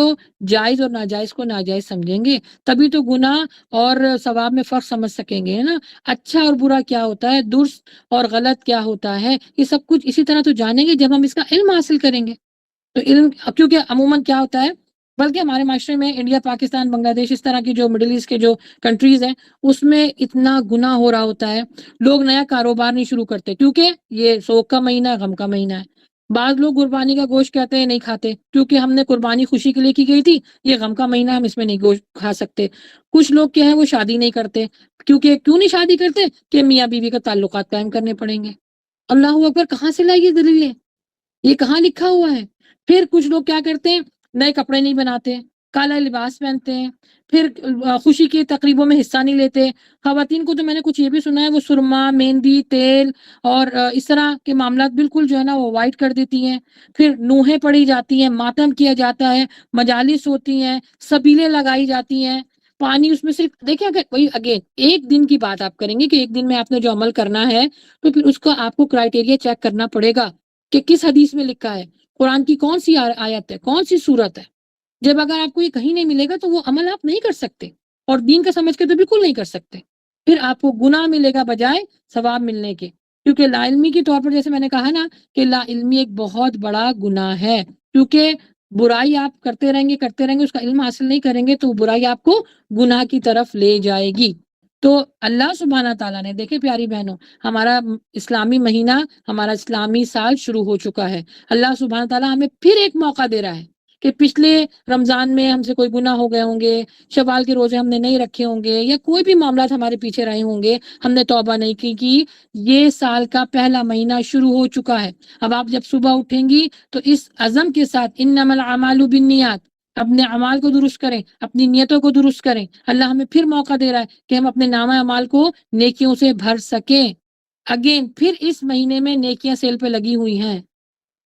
جائز اور ناجائز کو ناجائز سمجھیں گے. تبھی تو گناہ اور ثواب میں فرق سمجھ سکیں گے، ہے نا. اچھا اور برا کیا ہوتا ہے، درست اور غلط کیا ہوتا ہے، یہ سب کچھ اسی طرح تو جانیں گے جب ہم اس کا علم حاصل کریں گے. تو علم، کیونکہ عموماً کیا ہوتا ہے، بلکہ ہمارے معاشرے میں انڈیا، پاکستان، بنگلہ دیش، اس طرح کی جو مڈل ایسٹ کے جو کنٹریز ہیں، اس میں اتنا گناہ ہو رہا ہوتا ہے. لوگ نیا کاروبار نہیں شروع کرتے کیونکہ یہ سوگ کا مہینہ ہے، غم کا مہینہ ہے. بعض لوگ قربانی کا گوشت کہتے ہیں نہیں کھاتے کیونکہ ہم نے قربانی خوشی کے لیے کی گئی تھی، یہ غم کا مہینہ، ہم اس میں نہیں گوشت کھا سکتے. کچھ لوگ کیا ہے وہ شادی نہیں کرتے کیوں نہیں شادی کرتے کہ میاں بیوی کا تعلقات قائم کرنے پڑیں گے. اللہ اکبر، کہاں سے لائی یہ دلیلیں؟ یہ کہاں لکھا ہوا ہے؟ پھر کچھ لوگ کیا کرتے ہیں، نئے کپڑے نہیں بناتے، کالا لباس پہنتے ہیں، پھر خوشی کی تقریبوں میں حصہ نہیں لیتے. خواتین کو تو میں نے کچھ یہ بھی سنا ہے وہ سرما، مہندی، تیل اور اس طرح کے معاملات بالکل جو ہے نا وہ اوائڈ کر دیتی ہیں. پھر نوحیں پڑھی جاتی ہیں، ماتم کیا جاتا ہے، مجالس ہوتی ہیں، سبیلیں لگائی جاتی ہیں. پانی اس میں صرف دیکھیں، اگر وہی اگین ایک دن کی بات آپ کریں گے کہ ایک دن میں آپ نے جو عمل کرنا ہے، تو پھر اس کو آپ کو کرائٹیریا چیک کرنا پڑے گا کہ کس حدیث میں لکھا ہے، قرآن کی کون سی آیت ہے، کون سی صورت ہے. جب اگر آپ کو یہ کہیں نہیں ملے گا تو وہ عمل آپ نہیں کر سکتے، اور دین کا سمجھ کے تو بالکل نہیں کر سکتے. پھر آپ کو گناہ ملے گا بجائے ثواب ملنے کے. کیونکہ لا علمی کے طور پر جیسے میں نے کہا نا کہ لا علمی ایک بہت بڑا گناہ ہے. کیونکہ برائی آپ کرتے رہیں گے، اس کا علم حاصل نہیں کریں گے تو برائی آپ کو گناہ کی طرف لے جائے گی. تو اللہ سبحانہ تعالیٰ نے، دیکھیں پیاری بہنوں، ہمارا اسلامی مہینہ، ہمارا اسلامی سال شروع ہو چکا ہے. اللہ سبحانہ تعالیٰ ہمیں پھر ایک موقع دے رہا ہے کہ پچھلے رمضان میں ہم سے کوئی گناہ ہو گئے ہوں گے، شوال کے روزے ہم نے نہیں رکھے ہوں گے، یا کوئی بھی معاملات ہمارے پیچھے رہے ہوں گے، ہم نے توبہ نہیں کی. یہ سال کا پہلا مہینہ شروع ہو چکا ہے. اب آپ جب صبح اٹھیں گی تو اس عزم کے ساتھ انما الاعمال بالنیات، اپنے اعمال کو درست کریں، اپنی نیتوں کو درست کریں. اللہ ہمیں پھر موقع دے رہا ہے کہ ہم اپنے نامہ اعمال کو نیکیوں سے بھر سکیں. اگین پھر اس مہینے میں نیکیاں سیل پہ لگی ہوئی ہیں.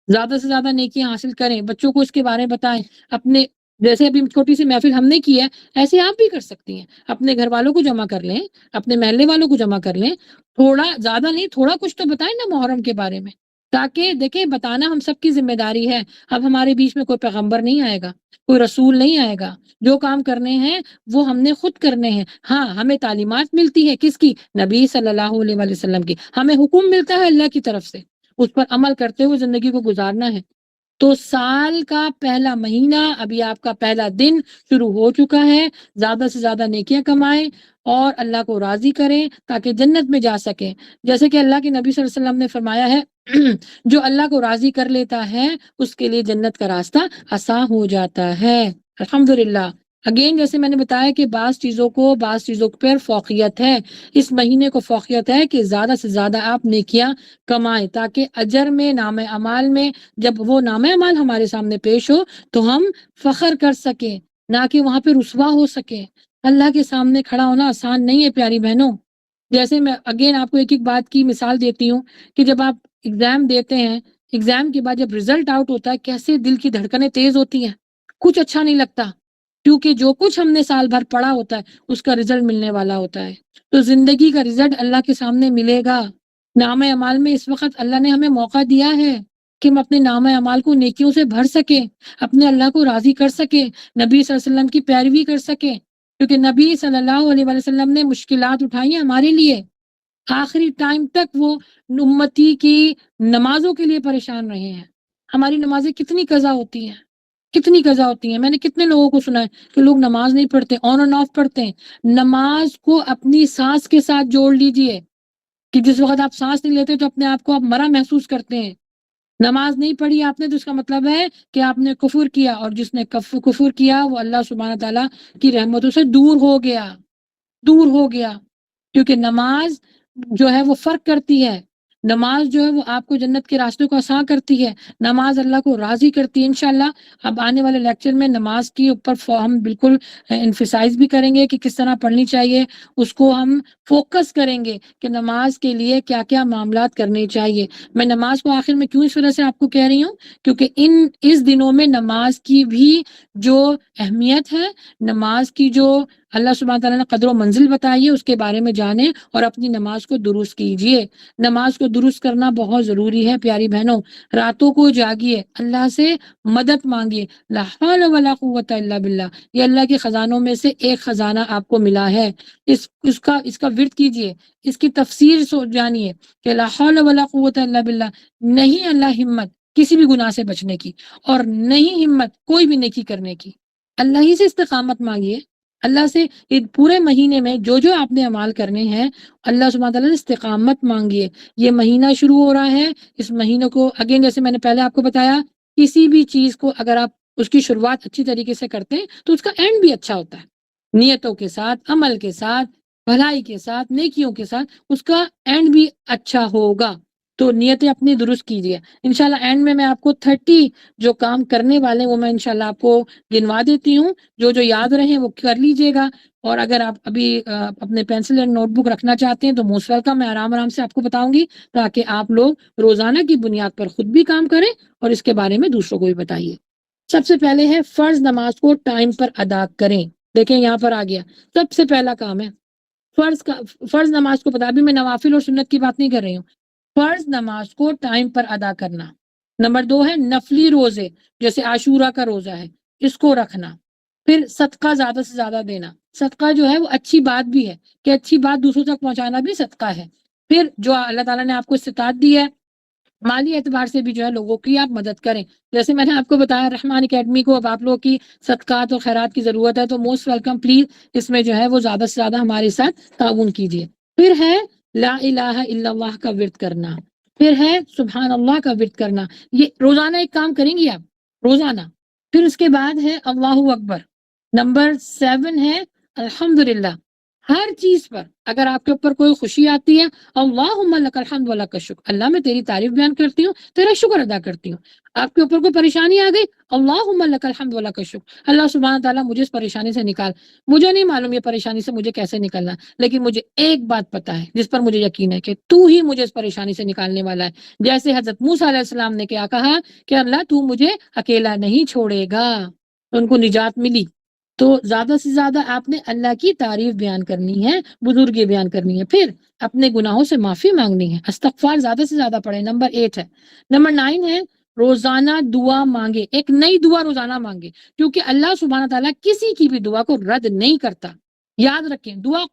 زیادہ سے زیادہ نیکیاں حاصل کریں، بچوں کو اس کے بارے میں بتائیں. اپنے جیسے ابھی چھوٹی سی محفل ہم نے کی ہے، ایسے آپ بھی کر سکتی ہیں. اپنے گھر والوں کو جمع کر لیں، اپنے محلے والوں کو جمع کر لیں. تھوڑا زیادہ نہیں، تھوڑا کچھ تو بتائیں نا محرم کے بارے میں، تاکہ دیکھیں بتانا ہم سب کی ذمہ داری ہے. اب ہمارے بیچ میں کوئی پیغمبر نہیں آئے گا، کوئی رسول نہیں آئے گا. جو کام کرنے ہیں وہ ہم نے خود کرنے ہیں. ہاں، ہمیں تعلیمات ملتی ہے، کس کی؟ نبی صلی اللہ علیہ وآلہ وسلم کی. ہمیں حکم ملتا ہے اللہ کی طرف سے، اس پر عمل کرتے ہوئے زندگی کو گزارنا ہے. تو سال کا پہلا مہینہ، ابھی آپ کا پہلا دن شروع ہو چکا ہے. زیادہ سے زیادہ نیکیاں کمائیں اور اللہ کو راضی کریں تاکہ جنت میں جا سکیں. جیسے کہ اللہ کے نبی صلی اللہ علیہ وسلم نے فرمایا ہے جو اللہ کو راضی کر لیتا ہے اس کے لیے جنت کا راستہ آسان ہو جاتا ہے. الحمدللہ. اگین جیسے میں نے بتایا کہ بعض چیزوں پر فوقیت ہے. اس مہینے کو فوقیت ہے کہ زیادہ سے زیادہ آپ نیکیاں کمائیں تاکہ اجر میں، نام اعمال میں، جب وہ نام اعمال ہمارے سامنے پیش ہو تو ہم فخر کر سکیں، نہ کہ وہاں پہ رسوا ہو سکیں. اللہ کے سامنے کھڑا ہونا آسان نہیں ہے پیاری بہنوں. جیسے میں اگین آپ کو ایک ایک بات کی مثال دیتی ہوں کہ جب آپ ایگزام دیتے ہیں، ایگزام کے بعد جب رزلٹ آؤٹ ہوتا ہے، کیسے دل کی دھڑکنیں تیز ہوتی ہیں. کچھ اچھا نہیں لگتا کیونکہ جو کچھ ہم نے سال بھر پڑھا ہوتا ہے اس کا رزلٹ ملنے والا ہوتا ہے. تو زندگی کا رزلٹ اللہ کے سامنے ملے گا. نام اعمال میں اس وقت اللہ نے ہمیں موقع دیا ہے کہ ہم اپنے نام اعمال کو نیکیوں سے بھر سکیں، اپنے اللہ کو راضی کر سکیں، نبی صلی اللہ علیہ وسلم کی پیروی کر سکیں. کیونکہ نبی صلی اللہ علیہ وسلم نے مشکلات اٹھائی ہیں ہمارے لیے. آخری ٹائم تک وہ امتی کی نمازوں کے لیے پریشان رہے ہیں. ہماری نمازیں کتنی قضا ہوتی ہیں، کتنی قضا ہوتی ہیں. میں نے کتنے لوگوں کو سنا ہے کہ لوگ نماز نہیں پڑھتے، آن اینڈ آف پڑھتے ہیں. نماز کو اپنی سانس کے ساتھ جوڑ لیجئے کہ جس وقت آپ سانس نہیں لیتے تو اپنے آپ کو آپ مرا محسوس کرتے ہیں. نماز نہیں پڑھی آپ نے تو اس کا مطلب ہے کہ آپ نے کفر کیا، اور جس نے کفر کیا وہ اللہ سبحانہ تعالیٰ کی رحمتوں سے دور ہو گیا، کیونکہ نماز جو ہے وہ فرق کرتی ہے، نماز جو ہے وہ آپ کو جنت کے راستے کو آسان کرتی ہے، نماز اللہ کو راضی کرتی ہے۔ انشاءاللہ اب آنے والے لیکچر میں نماز کے اوپر ہم بالکل انفسائز بھی کریں گے کہ کس طرح پڑھنی چاہیے، اس کو ہم فوکس کریں گے کہ نماز کے لیے کیا کیا معاملات کرنے چاہیے۔ میں نماز کو آخر میں کیوں اس وجہ سے آپ کو کہہ رہی ہوں، کیونکہ اس دنوں میں نماز کی بھی جو اہمیت ہے، نماز کی جو اللہ سبحانہ تعالیٰ نے قدر و منزل بتائی ہے، اس کے بارے میں جانیں اور اپنی نماز کو درست کیجئے۔ نماز کو درست کرنا بہت ضروری ہے پیاری بہنوں، راتوں کو جاگیے، اللہ سے مدد مانگیے، لا حول ولا قوت الا باللہ، یہ اللہ کے خزانوں میں سے ایک خزانہ آپ کو ملا ہے، اس کا ورد کیجئے، اس کی تفسیر جانیے کہ لا حول ولا قوت الا باللہ، نہیں اللہ ہمت کسی بھی گناہ سے بچنے کی، اور نہیں ہمت کوئی بھی نیکی کرنے کی، اللہ ہی سے استقامت مانگیے، اللہ سے پورے مہینے میں جو آپ نے اعمال کرنے ہیں اللہ سبحانہ تعالیٰ نے استقامت مانگیے۔ یہ مہینہ شروع ہو رہا ہے، اس مہینے کو اگین جیسے میں نے پہلے آپ کو بتایا، کسی بھی چیز کو اگر آپ اس کی شروعات اچھی طریقے سے کرتے ہیں تو اس کا اینڈ بھی اچھا ہوتا ہے، نیتوں کے ساتھ، عمل کے ساتھ، بھلائی کے ساتھ، نیکیوں کے ساتھ اس کا اینڈ بھی اچھا ہوگا۔ تو نیتیں اپنی درست کیجیے، انشاءاللہ اینڈ میں آپ کو 30 جو کام کرنے والے وہ میں انشاءاللہ آپ کو گنوا دیتی ہوں، جو یاد رہیں وہ کر لیجئے گا، اور اگر آپ ابھی اپنے پینسل اینڈ نوٹ بک رکھنا چاہتے ہیں تو موسٹ ویلکم، میں آرام سے آپ کو بتاؤں گی تاکہ آپ لوگ روزانہ کی بنیاد پر خود بھی کام کریں اور اس کے بارے میں دوسروں کو بھی بتائیے۔ سب سے پہلے ہے فرض نماز کو ٹائم پر ادا کریں۔ دیکھیں یہاں پر آ گیا، سب سے پہلا کام ہے فرض نماز کو پتا، ابھی میں نوافل اور سنت کی بات نہیں کر رہی ہوں، فرض نماز کو ٹائم پر ادا کرنا۔ نمبر 2 ہے نفلی روزے، جیسے عاشورہ کا روزہ ہے، اس کو رکھنا۔ پھر صدقہ زیادہ سے زیادہ دینا، صدقہ جو ہے وہ اچھی بات بھی ہے کہ اچھی بات دوسروں تک پہنچانا بھی صدقہ ہے۔ پھر جو اللہ تعالیٰ نے آپ کو استطاعت دی ہے مالی اعتبار سے بھی جو ہے لوگوں کی آپ مدد کریں، جیسے میں نے آپ کو بتایا رحمان اکیڈمی کو اب آپ لوگوں کی صدقات اور خیرات کی ضرورت ہے تو موسٹ ویلکم، پلیز اس میں جو ہے وہ زیادہ سے زیادہ ہمارے ساتھ تعاون کیجیے۔ پھر ہے لا الہ الا اللہ کا ورد کرنا، پھر ہے سبحان اللہ کا ورد کرنا، یہ روزانہ ایک کام کریں گی آپ روزانہ۔ پھر اس کے بعد ہے اللہ اکبر۔ نمبر 7 ہے الحمدللہ، ہر چیز پر اگر آپ کے اوپر کوئی خوشی آتی ہے اللہم لک الحمد ولک الشکر، اللہ میں تیری تعریف بیان کرتی ہوں، تیرا شکر ادا کرتی ہوں۔ آپ کے اوپر کوئی پریشانی آ گئی اللہم لک الحمد ولک الشکر، اللہ سبحانہ تعالیٰ مجھے اس پریشانی سے نکال، مجھے نہیں معلوم یہ پریشانی سے مجھے کیسے نکلنا، لیکن مجھے ایک بات پتہ ہے جس پر مجھے یقین ہے کہ تو ہی مجھے اس پریشانی سے نکالنے والا ہے، جیسے حضرت موسیٰ علیہ السلام نے کیا کہا کہ اللہ تو مجھے اکیلا نہیں چھوڑے گا، ان کو نجات ملی۔ تو زیادہ سے زیادہ آپ نے اللہ کی تعریف بیان کرنی ہے، بزرگی بیان کرنی ہے، پھر اپنے گناہوں سے معافی مانگنی ہے، استغفار زیادہ سے زیادہ پڑھیں، نمبر 8 ہے۔ نمبر 9 ہے روزانہ دعا مانگے، ایک نئی دعا روزانہ مانگے، کیونکہ اللہ سبحانہ تعالیٰ کسی کی بھی دعا کو رد نہیں کرتا۔ یاد رکھیں دعا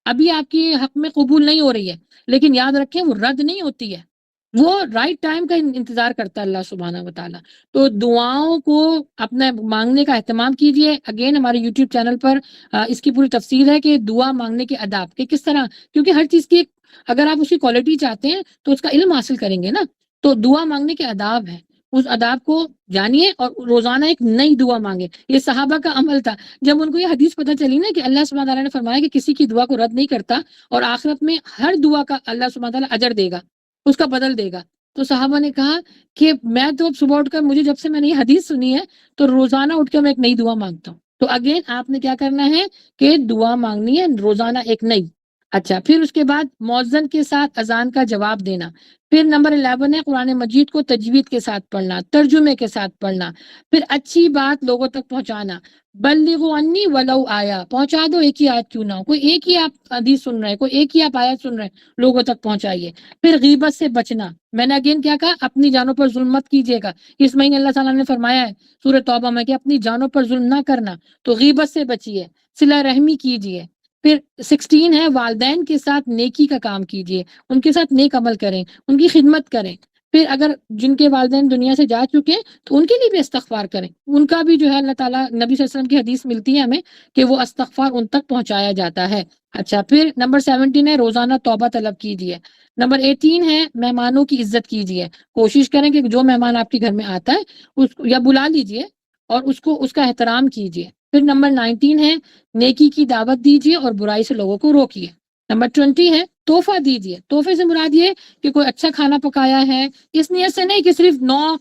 ابھی آپ کی حق میں قبول نہیں ہو رہی ہے، لیکن یاد رکھیں وہ رد نہیں ہوتی ہے، وہ رائٹ ٹائم کا انتظار کرتا ہے اللہ سبحانہ وتعالیٰ۔ تو دعاؤں کو اپنا مانگنے کا اہتمام کیجئے۔ اگین ہمارے یوٹیوب چینل پر اس کی پوری تفصیل ہے کہ دعا مانگنے کے آداب کہ کس طرح، کیونکہ ہر چیز کی اگر آپ اس کی کوالٹی چاہتے ہیں تو اس کا علم حاصل کریں گے نا، تو دعا مانگنے کے آداب ہیں، اس آداب کو جانیے اور روزانہ ایک نئی دعا مانگے۔ یہ صحابہ کا عمل تھا، جب ان کو یہ حدیث پتہ چلی نا کہ اللہ سبحانہ تعالیٰ نے فرمایا کہ کسی کی دعا کو رد نہیں کرتا اور آخرت میں ہر دعا کا اللہ سبحانہ تعالیٰ اجر دے گا، اس کا بدل دے گا، تو صحابہ نے کہا کہ میں تو اب صبح اٹھ کر مجھے جب سے میں نے یہ حدیث سنی ہے تو روزانہ اٹھ کے میں ایک نئی دعا مانگتا ہوں۔ تو اگین آپ نے کیا کرنا ہے کہ دعا مانگنی ہے روزانہ ایک نئی۔ اچھا، پھر اس کے بعد مؤذن کے ساتھ اذان کا جواب دینا۔ پھر نمبر 11 ہے قرآن مجید کو تجوید کے ساتھ پڑھنا، ترجمے کے ساتھ پڑھنا۔ پھر اچھی بات لوگوں تک پہنچانا، بلغوا عنی ولو آیا، پہنچا دو ایک ہی آیت کیوں نہ ہو، کوئی ایک ہی آپ حدیث سن رہے ہیں، کوئی ایک ہی آپ آیت سن رہے ہیں، لوگوں تک پہنچائیے۔ پھر غیبت سے بچنا، میں نے اگین کیا کہا اپنی جانوں پر ظلم مت کیجیے گا، اس مہینے اللہ تعالیٰ نے فرمایا ہے سورہ توبہ میں کہ اپنی جانوں پر ظلم نہ کرنا، تو غیبت سے بچیے، صلہ رحمی کیجیے۔ پھر 16 ہے والدین کے ساتھ نیکی کا کام کیجیے، ان کے ساتھ نیک عمل کریں، ان کی خدمت کریں۔ پھر اگر جن کے والدین دنیا سے جا چکے ہیں تو ان کے لیے بھی استغفار کریں، ان کا بھی جو ہے اللہ تعالیٰ، نبی صلی اللہ علیہ وسلم کی حدیث ملتی ہے ہمیں کہ وہ استغفار ان تک پہنچایا جاتا ہے۔ اچھا، پھر نمبر 17 ہے روزانہ توبہ طلب کیجیے۔ نمبر 18 ہے مہمانوں کی عزت کیجیے، کوشش کریں کہ جو مہمان آپ کے گھر میں آتا ہے اس یا بلا لیجیے اور اس کا احترام کیجیے۔ پھر نمبر 19 ہے نیکی کی دعوت دیجیے اور برائی سے لوگوں کو روکیے۔ نمبر 20 ہے تحفہ دیجیے، تحفے سے مراد یہ کہ کوئی اچھا کھانا پکایا ہے، اس نیت سے نہیں کہ صرف 9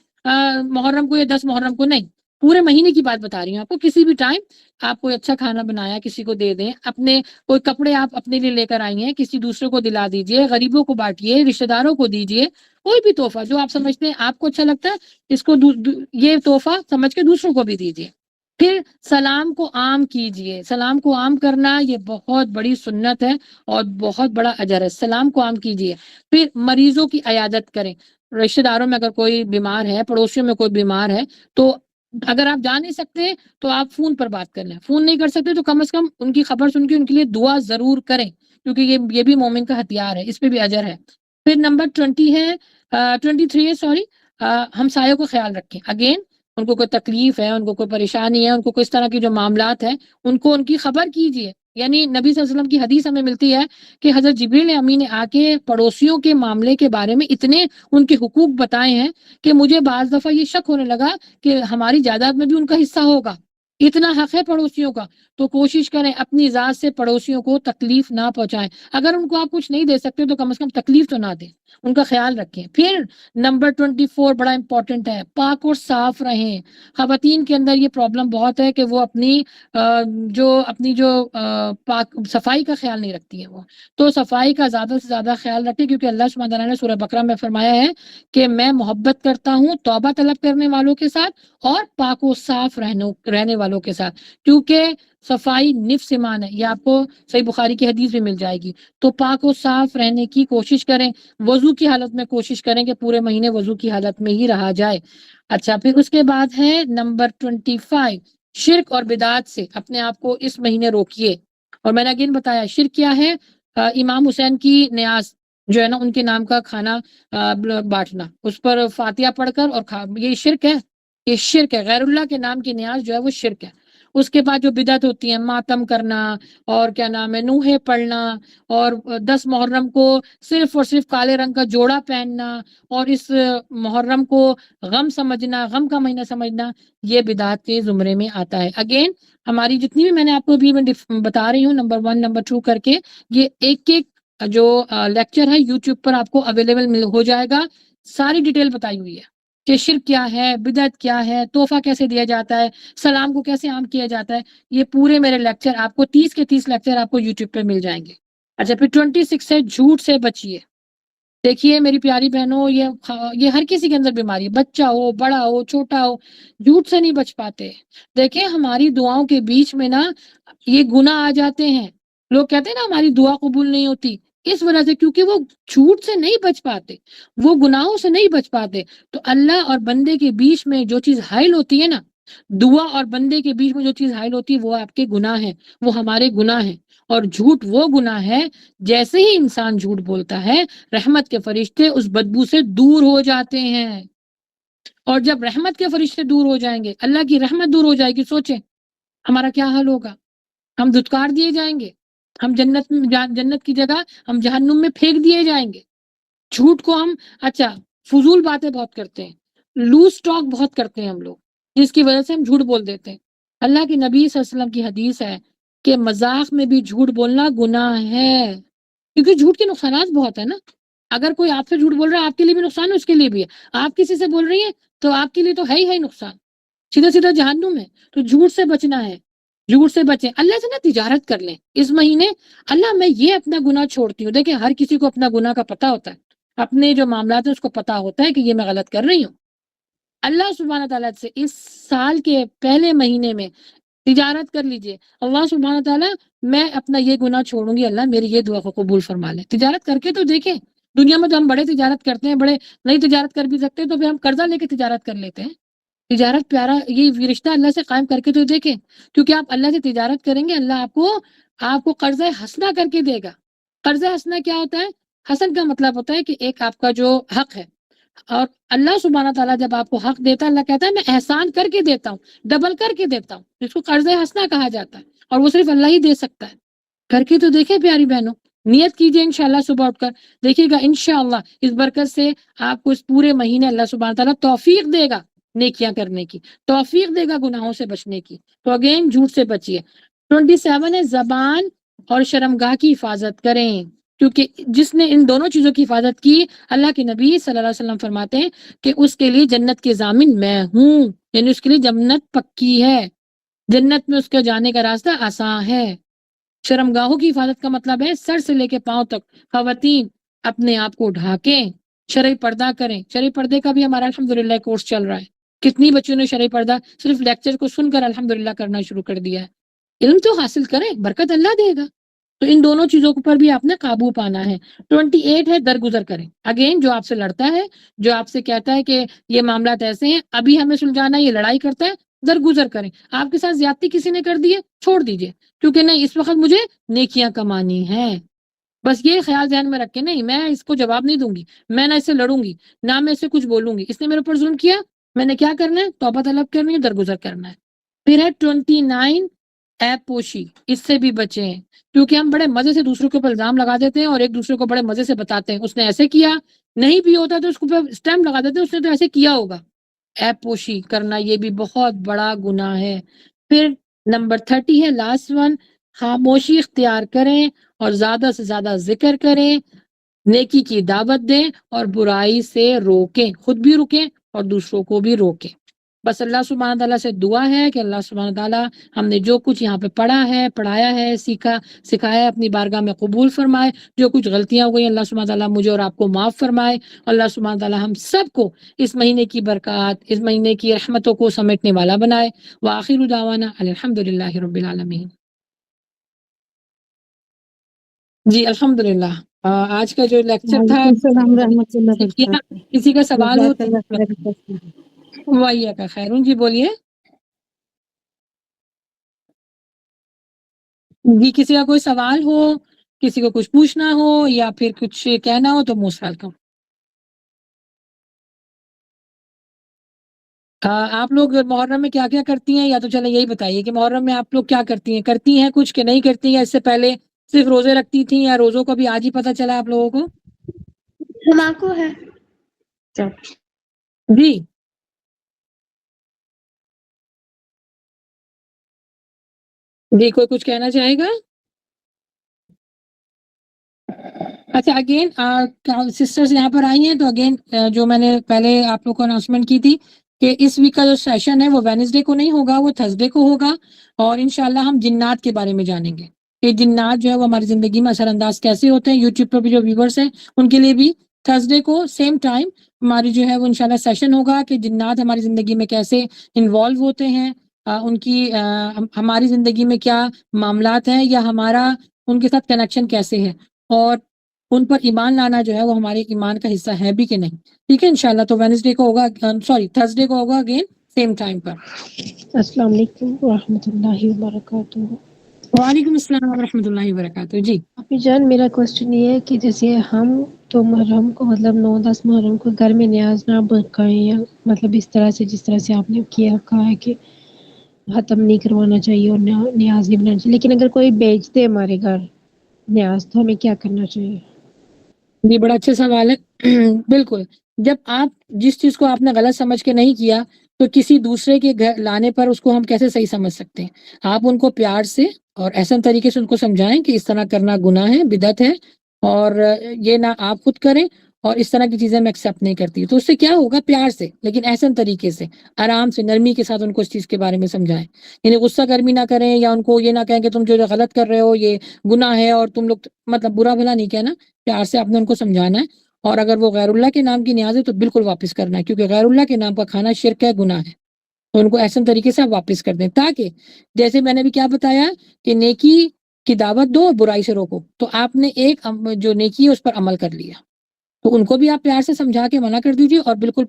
محرم کو یا 10 محرم کو، نہیں، پورے مہینے کی بات بتا رہی ہوں آپ کو، کسی بھی ٹائم آپ کوئی اچھا کھانا بنایا کسی کو دے دیں، اپنے کوئی کپڑے آپ اپنے لیے لے کر آئی ہیں کسی دوسرے کو دلا دیجیے، غریبوں کو بانٹیے، رشتہ داروں کو دیجیے، کوئی بھی تحفہ جو آپ سمجھتے ہیں آپ کو اچھا لگتا ہے، اس کو یہ تحفہ سمجھ کے دوسروں کو بھی دیجیے۔ پھر سلام کو عام کیجیے، سلام کو عام کرنا یہ بہت بڑی سنت ہے اور بہت بڑا اجر ہے، سلام کو عام کیجیے۔ پھر مریضوں کی عیادت کریں، رشتہ داروں میں اگر کوئی بیمار ہے، پڑوسیوں میں کوئی بیمار ہے، تو اگر آپ جا نہیں سکتے تو آپ فون پر بات کر لیں، فون نہیں کر سکتے تو کم از کم ان کی خبر سن کے ان کے لیے دعا ضرور کریں، کیونکہ یہ بھی مومن کا ہتھیار ہے، اس پہ بھی اجر ہے۔ پھر نمبر 20 ہے 23 ہے سوری، ہمسایوں کو خیال رکھیں، اگین ان کو کوئی تکلیف ہے، ان کو کوئی پریشانی ہے، ان کو کوئی اس طرح کی جو معاملات ہیں ان کو ان کی خبر کیجیے۔ یعنی نبی صلی اللہ علیہ وسلم کی حدیث ہمیں ملتی ہے کہ حضرت جبریل امین نے آ کے پڑوسیوں کے معاملے کے بارے میں اتنے ان کے حقوق بتائے ہیں کہ مجھے بعض دفعہ یہ شک ہونے لگا کہ ہماری جائیداد میں بھی ان کا حصہ ہوگا، اتنا حق ہے پڑوسیوں کا۔ تو کوشش کریں اپنی ذات سے پڑوسیوں کو تکلیف نہ پہنچائیں، اگر ان کو آپ کچھ نہیں دے سکتے تو کم از کم تکلیف تو نہ دیں، ان کا خیال رکھیں۔ پھر نمبر 24 بڑا امپورٹنٹ ہے، پاک اور صاف رہیں۔ خواتین کے اندر یہ پرابلم بہت ہے کہ وہ اپنی پاک صفائی کا خیال نہیں رکھتی ہیں، وہ تو صفائی کا زیادہ سے زیادہ خیال رکھیں، کیونکہ اللہ سبحانہ تعالیٰ نے سورہ بقرہ میں فرمایا ہے کہ میں محبت کرتا ہوں توبہ طلب کرنے والوں کے ساتھ اور پاک و صاف رہنے والوں کے ساتھ، کیونکہ صفائی نفس ایمان ہے، یہ آپ کو صحیح بخاری کی حدیث بھی مل جائے گی۔ تو پاک و صاف رہنے کی کوشش کریں، وضو کی حالت میں کوشش کریں کہ پورے مہینے وضو کی حالت میں ہی رہا جائے۔ اچھا، پھر اس کے بعد ہے نمبر 25، شرک اور بدعات سے اپنے آپ کو اس مہینے روکیے۔ اور میں نے اگین بتایا شرک کیا ہے، امام حسین کی نیاز جو ہے نا ان کے نام کا کھانا بانٹنا، اس پر فاتحہ پڑھ کر اور یہ شرک ہے، یہ شرک ہے، غیر اللہ کے نام کی نیاز جو ہے وہ شرک ہے۔ اس کے بعد جو بدعت ہوتی ہیں، ماتم کرنا اور کیا نام ہے نوحے پڑھنا، اور 10 محرم کو صرف اور صرف کالے رنگ کا جوڑا پہننا، اور اس محرم کو غم سمجھنا، غم کا مہینہ سمجھنا، یہ بدعت کے زمرے میں آتا ہے۔ اگین ہماری جتنی بھی میں نے آپ کو ابھی بتا رہی ہوں نمبر 1 نمبر 2 کر کے، یہ ایک جو لیکچر ہے یوٹیوب پر آپ کو اویلیبل ہو جائے گا، ساری ڈیٹیل بتائی ہوئی ہے کہ شرک کیا ہے، بدعت کیا ہے، تحفہ کیسے دیا جاتا ہے، سلام کو کیسے عام کیا جاتا ہے، یہ پورے میرے لیکچر آپ کو 30 کے 30 لیکچر آپ کو یوٹیوب پہ مل جائیں گے۔ اچھا، پھر 26 ہے جھوٹ سے بچیے۔ دیکھیے میری پیاری بہنوں، یہ ہر کسی کے اندر بیماری ہے، بچہ ہو، بڑا ہو، چھوٹا ہو، جھوٹ سے نہیں بچ پاتے۔ دیکھیں ہماری دعاؤں کے بیچ میں نا یہ گناہ آ جاتے ہیں، لوگ کہتے ہیں نا ہماری دعا قبول نہیں ہوتی، اس وجہ سے کیونکہ وہ جھوٹ سے نہیں بچ پاتے، وہ گناہوں سے نہیں بچ پاتے۔ تو اللہ اور بندے کے بیچ میں جو چیز حائل ہوتی ہے نا، دعا اور بندے کے بیچ میں جو چیز حائل ہوتی ہے وہ آپ کے گناہ ہیں، وہ ہمارے گناہ ہیں۔ اور جھوٹ وہ گناہ ہے، جیسے ہی انسان جھوٹ بولتا ہے رحمت کے فرشتے اس بدبو سے دور ہو جاتے ہیں، اور جب رحمت کے فرشتے دور ہو جائیں گے، اللہ کی رحمت دور ہو جائے گی، سوچیں ہمارا کیا حال ہوگا، ہم دھتکار دیے جائیں گے، ہم جنت کی جگہ ہم جہنم میں پھینک دیے جائیں گے۔ جھوٹ کو ہم فضول باتیں بہت کرتے ہیں، لوز ٹاک بہت کرتے ہیں ہم لوگ، جس کی وجہ سے ہم جھوٹ بول دیتے ہیں۔ اللہ کی نبی صلی اللہ علیہ وسلم کی حدیث ہے کہ مذاق میں بھی جھوٹ بولنا گناہ ہے، کیونکہ جھوٹ کے نقصانات بہت ہیں نا۔ اگر کوئی آپ سے جھوٹ بول رہا ہے آپ کے لیے بھی نقصان ہے، اس کے لیے بھی ہے، آپ کسی سے بول رہی ہیں تو آپ کے لیے تو ہے ہی نقصان، سیدھا سیدھا جہنم ہے۔ تو جھوٹ سے بچنا ہے، جھوٹ سے بچیں، اللہ سے نا تجارت کر لیں اس مہینے، اللہ میں یہ اپنا گناہ چھوڑتی ہوں۔ دیکھیں ہر کسی کو اپنا گناہ کا پتہ ہوتا ہے، اپنے جو معاملات ہیں اس کو پتہ ہوتا ہے کہ یہ میں غلط کر رہی ہوں۔ اللہ سبحانہ تعالیٰ سے اس سال کے پہلے مہینے میں تجارت کر لیجئے، اللہ سبحانہ تعالیٰ میں اپنا یہ گناہ چھوڑوں گی، اللہ میری یہ دعا کو قبول فرما لے۔ تجارت کر کے تو دیکھیں، دنیا میں تو ہم بڑے تجارت کرتے ہیں، بڑے نہیں تجارت کر بھی سکتے تو پھر ہم قرضہ لے کے تجارت کر لیتے ہیں۔ تجارت پیارا یہ رشتہ اللہ سے قائم کر کے تو دیکھیں، کیونکہ آپ اللہ سے تجارت کریں گے، اللہ آپ کو قرضہ حسنہ کر کے دے گا۔ قرضہ حسنہ کیا ہوتا ہے؟ حسن کا مطلب ہوتا ہے کہ ایک آپ کا جو حق ہے، اور اللہ سبحانہ تعالیٰ جب آپ کو حق دیتا ہے، اللہ کہتا ہے میں احسان کر کے دیتا ہوں، ڈبل کر کے دیتا ہوں، جس کو قرض حسنہ کہا جاتا ہے، اور وہ صرف اللہ ہی دے سکتا ہے۔ کر کے تو دیکھیں پیاری بہنوں، نیت کیجئے انشاءاللہ صبح اٹھ کر، دیکھیے گا انشاءاللہ اس برکت سے آپ کو اس پورے مہینے اللہ سبحانہ تعالیٰ توفیق دے گا نیکیاں کرنے کی، توفیق دے گا گناہوں سے بچنے کی۔ تو اگین جھوٹ سے بچیے۔ 27 ہے زبان اور شرمگاہ کی حفاظت کریں، کیونکہ جس نے ان دونوں چیزوں کی حفاظت کی، اللہ کے نبی صلی اللہ علیہ وسلم فرماتے ہیں کہ اس کے لیے جنت کے ضامن میں ہوں، یعنی اس کے لیے جنت پکی ہے، جنت میں اس کے جانے کا راستہ آسان ہے۔ شرمگاہوں کی حفاظت کا مطلب ہے سر سے لے کے پاؤں تک خواتین اپنے آپ کو ڈھانکیں، شرعی پردہ کریں۔ شرعی پردے کا بھی ہمارا الحمدللہ کورس چل رہا ہے، کتنی بچیوں نے شرعی پردہ صرف لیکچر کو سن کر الحمدللہ کرنا شروع کر دیا ہے۔ علم تو حاصل کریں، برکت اللہ دے گا۔ تو ان دونوں چیزوں پر بھی آپ نے قابو پانا ہے۔ 28 ہے درگزر کریں، اگین جو آپ سے لڑتا ہے، جو آپ سے کہتا ہے کہ یہ معاملات ایسے ہیں، ابھی ہمیں سلجھانا ہے، یہ لڑائی کرتا ہے، درگزر کریں۔ آپ کے ساتھ زیادتی کسی نے کر دی ہے، چھوڑ دیجئے، کیونکہ نہیں اس وقت مجھے نیکیاں کمانی ہے۔ بس یہ خیال ذہن میں رکھ کے نہیں میں اس کو جواب نہیں دوں گی، میں نہ اس سے لڑوں گی، نہ میں اس سے کچھ بولوں گی، اس نے میرے اوپر ظلم کیا، میں نے کیا کرنا ہے، توبہ طلب کرنی ہے، درگزر کرنا ہے۔ پھر ہے 29 ایپ پوشی، اس سے بھی بچیں، کیونکہ ہم بڑے مزے سے دوسروں کے اوپر الزام لگا دیتے ہیں اور ایک دوسرے کو بڑے مزے سے بتاتے ہیں اس نے ایسے کیا، نہیں بھی ہوتا تو اس کو اسٹیمپ لگا دیتے ہیں اس نے تو ایسے کیا ہوگا۔ ایپ پوشی کرنا یہ بھی بہت بڑا گناہ ہے۔ پھر نمبر 30 ہے لاسٹ ون، خاموشی اختیار کریں اور زیادہ سے زیادہ ذکر کریں، نیکی کی دعوت دیں اور برائی سے روکیں، خود بھی رکیں اور دوسروں کو بھی روکیں۔ بس اللہ سبحانہ تعالیٰ سے دعا ہے کہ اللہ سبحانہ تعالیٰ ہم نے جو کچھ یہاں پہ پڑھا ہے، پڑھایا ہے، سیکھا سکھایا ہے، اپنی بارگاہ میں قبول فرمائے۔ جو کچھ غلطیاں ہو گئی اللہ سبحانہ تعالیٰ مجھے اور آپ کو معاف فرمائے۔ اللہ سبحانہ تعالیٰ ہم سب کو اس مہینے کی برکات، اس مہینے کی رحمتوں کو سمیٹنے والا بنائے۔ وآخر دعوانا الحمدللہ رب العالمین۔ جی الحمدللہ، آج کا جو لیکچر تھا وعلیکم السلام ورحمۃ اللہ وبرکاتہ۔ کسی کا سوال ہو جزاک اللہ خیر۔ وہی کا خیر جی بولیے جی، کسی کا کوئی سوال ہو، کسی کو کچھ پوچھنا ہو یا پھر کچھ کہنا ہو تو موسٹ ویلکم۔ آپ لوگ محرم میں کیا کیا کرتی ہیں، یا تو چلے یہی بتائیے کہ محرم میں آپ لوگ کیا کرتی ہیں کچھ کہ نہیں کرتی ہیں، اس سے پہلے صرف روزے رکھتی تھیں یا روزوں کو بھی آج ہی پتہ چلا آپ لوگوں کو؟ تمباکو ہے جی جی، کوئی کچھ کہنا چاہے گا؟ اچھا اگین سسٹرز یہاں پر آئی ہیں تو اگین جو میں نے پہلے آپ لوگ کو اناؤنسمنٹ کی تھی کہ اس ویک کا جو سیشن ہے وہ وینسڈے کو نہیں ہوگا، وہ تھرسڈے کو ہوگا، اور انشاءاللہ ہم جنات کے بارے میں جانیں گے کہ جنات جو ہے وہ ہماری زندگی میں اثر انداز کیسے ہوتے ہیں۔ یوٹیوب پر بھی جو ویورز ہیں ان کے لیے بھی تھرسڈے کو سیم ٹائم ہماری جو ہے وہ انشاءاللہ سیشن ہوگا کہ جنات ہماری زندگی میں کیسے انوالو ہوتے ہیں، ان کی ہماری زندگی میں کیا معاملات ہیں یا ہمارا ان کے ساتھ کنیکشن کیسے ہے، اور ان پر ایمان لانا جو ہے وہ ہمارے ایمان کا حصہ ہے بھی کہ نہیں۔ ٹھیک ہے انشاءاللہ، تو وینسڈے کو ہوگا، تھرسڈے کو ہوگا اگین سیم ٹائم پر۔ السلام علیکم ورحمۃ اللہ وبرکاتہ۔ وعلیکم السلام ورحمۃ اللہ وبرکاتہ۔ جی آپ جان، میرا کوشچن یہ ہے کہ جیسے ہم تو محرم کو مطلب 9-10 محرم کو گھر میں نیاز نہ بکائیں، یا مطلب اس طرح سے جس طرح سے آپ نے کہا ہے کہ ختم نہیں کروانا چاہیے اور نیاز نہیں بنانا چاہیے، لیکن اگر کوئی بیچ دے ہمارے گھر نیاز تو ہمیں کیا کرنا چاہیے؟ جی، بڑا اچھا سوال ہے۔ بالکل، جب آپ جس چیز کو آپ نے غلط سمجھ کے نہیں کیا تو کسی دوسرے کے گھر لانے پر اس کو ہم کیسے صحیح سمجھ سکتے ہیں؟ آپ ان کو پیار سے اور احسن طریقے سے ان کو سمجھائیں کہ اس طرح کرنا گناہ ہے، بدعت ہے، اور یہ نہ آپ خود کریں، اور اس طرح کی چیزیں میں ایکسیپٹ نہیں کرتی۔ تو اس سے کیا ہوگا، پیار سے لیکن احسن طریقے سے، آرام سے، نرمی کے ساتھ ان کو اس چیز کے بارے میں سمجھائیں، یعنی غصہ گرمی نہ کریں یا ان کو یہ نہ کہیں کہ تم جو غلط کر رہے ہو یہ گناہ ہے اور تم لوگ، مطلب برا بھلا نہیں کہنا، پیار سے آپ نے ان کو سمجھانا ہے۔ اور اگر وہ غیر اللہ کے نام کی نیاز ہے تو بالکل واپس کرنا ہے، کیونکہ غیر اللہ کے نام کا کھانا شرک ہے، گناہ ہے، تو ان کو احسن طریقے سے آپ واپس کر دیں، تاکہ جیسے میں نے بھی کیا بتایا کہ نیکی کی دعوت دو اور برائی سے روکو، تو آپ نے ایک جو نیکی ہے اس پر عمل کر لیا، تو ان کو بھی آپ پیار سے سمجھا کے منع کر دیجیے اور بالکل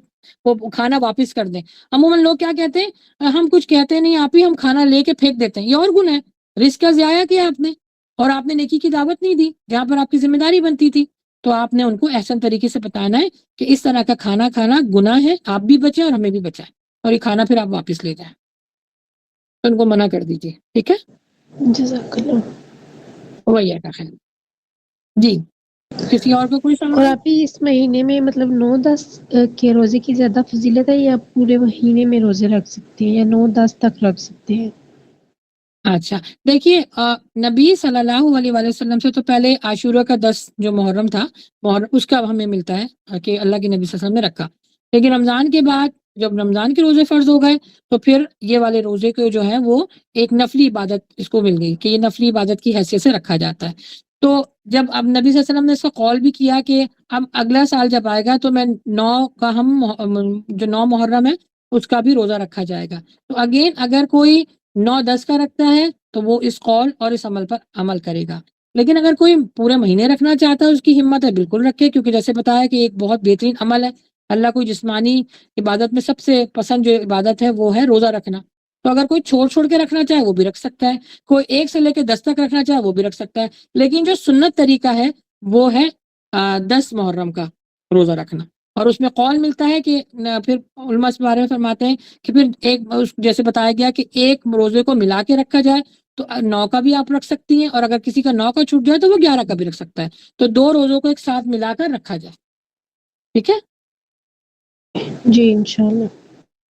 وہ کھانا واپس کر دیں۔ عموماً لوگ کیا کہتے ہیں، ہم کچھ کہتے نہیں آپ ہی، ہم کھانا لے کے پھینک دیتے ہیں، یہ اور گناہ ہے، رزق کا ضیاع کیا آپ نے، اور آپ نے نیکی کی دعوت نہیں دی جہاں پر آپ کی ذمہ داری بنتی تھی۔ تو آپ نے ان کو احسن طریقے سے بتانا ہے کہ اس طرح کا کھانا کھانا گناہ ہے، آپ بھی بچیں اور ہمیں بھی بچائیں، اور یہ کھانا پھر آپ واپس لے جائیں، تو ان کو منع کر دیجیے، ٹھیک ہے؟ جزاک اللہ. وہی ہے کا خیر. جی کسی اور کو کوئی اور سوال؟ آپ ہی اس مہینے میں مطلب 9-10 کے روزے کی زیادہ فضیلت ہے یا پورے مہینے میں روزے رکھ سکتے ہیں یا 9-10 تک رکھ سکتے ہیں؟ اچھا دیکھیے نبی صلی اللہ علیہ وآلہ وسلم سے تو پہلے عاشورہ کا 10 جو محرم تھا، محرم اس کا ہمیں ملتا ہے کہ اللہ کے نبی صلی اللہ علیہ وسلم نے رکھا، لیکن رمضان کے بعد جب رمضان کے روزے فرض ہو گئے تو پھر یہ والے روزے کو جو ہے وہ ایک نفلی عبادت اس کو مل گئی کہ یہ نفلی عبادت کی حیثیت سے رکھا جاتا ہے. تو جب اب نبی صلی اللہ علیہ وسلم نے اس کا قول بھی کیا کہ اب اگلا سال جب آئے گا تو میں 9 کا جو 9 محرم ہے اس کا بھی روزہ رکھا جائے گا. تو اگین اگر کوئی 9-10 کا رکھتا ہے تو وہ اس قول اور اس عمل پر عمل کرے گا، لیکن اگر کوئی پورے مہینے رکھنا چاہتا ہے اس کی ہمت ہے بالکل رکھے، کیونکہ جیسے بتایا کہ ایک بہت بہترین عمل ہے. اللہ کو جسمانی عبادت میں سب سے پسند جو عبادت ہے وہ ہے روزہ رکھنا. تو اگر کوئی چھوڑ کے رکھنا چاہے وہ بھی رکھ سکتا ہے، کوئی 1 سے لے کے 10 تک رکھنا چاہے وہ بھی رکھ سکتا ہے، لیکن جو سنت طریقہ ہے وہ ہے 10 محرم کا روزہ رکھنا. اور اس میں قول ملتا ہے کہ پھر علماء اس بارے میں فرماتے ہیں کہ پھر ایک جیسے بتایا گیا کہ ایک روزے کو ملا کے رکھا جائے تو 9 کا بھی آپ رکھ سکتی ہیں، اور اگر کسی کا 9 کا چھوٹ جائے تو وہ 11 کا بھی رکھ سکتا ہے. تو 2 روزوں کو ایک ساتھ ملا کر رکھا جائے، ٹھیک ہے؟ جی انشاءاللہ.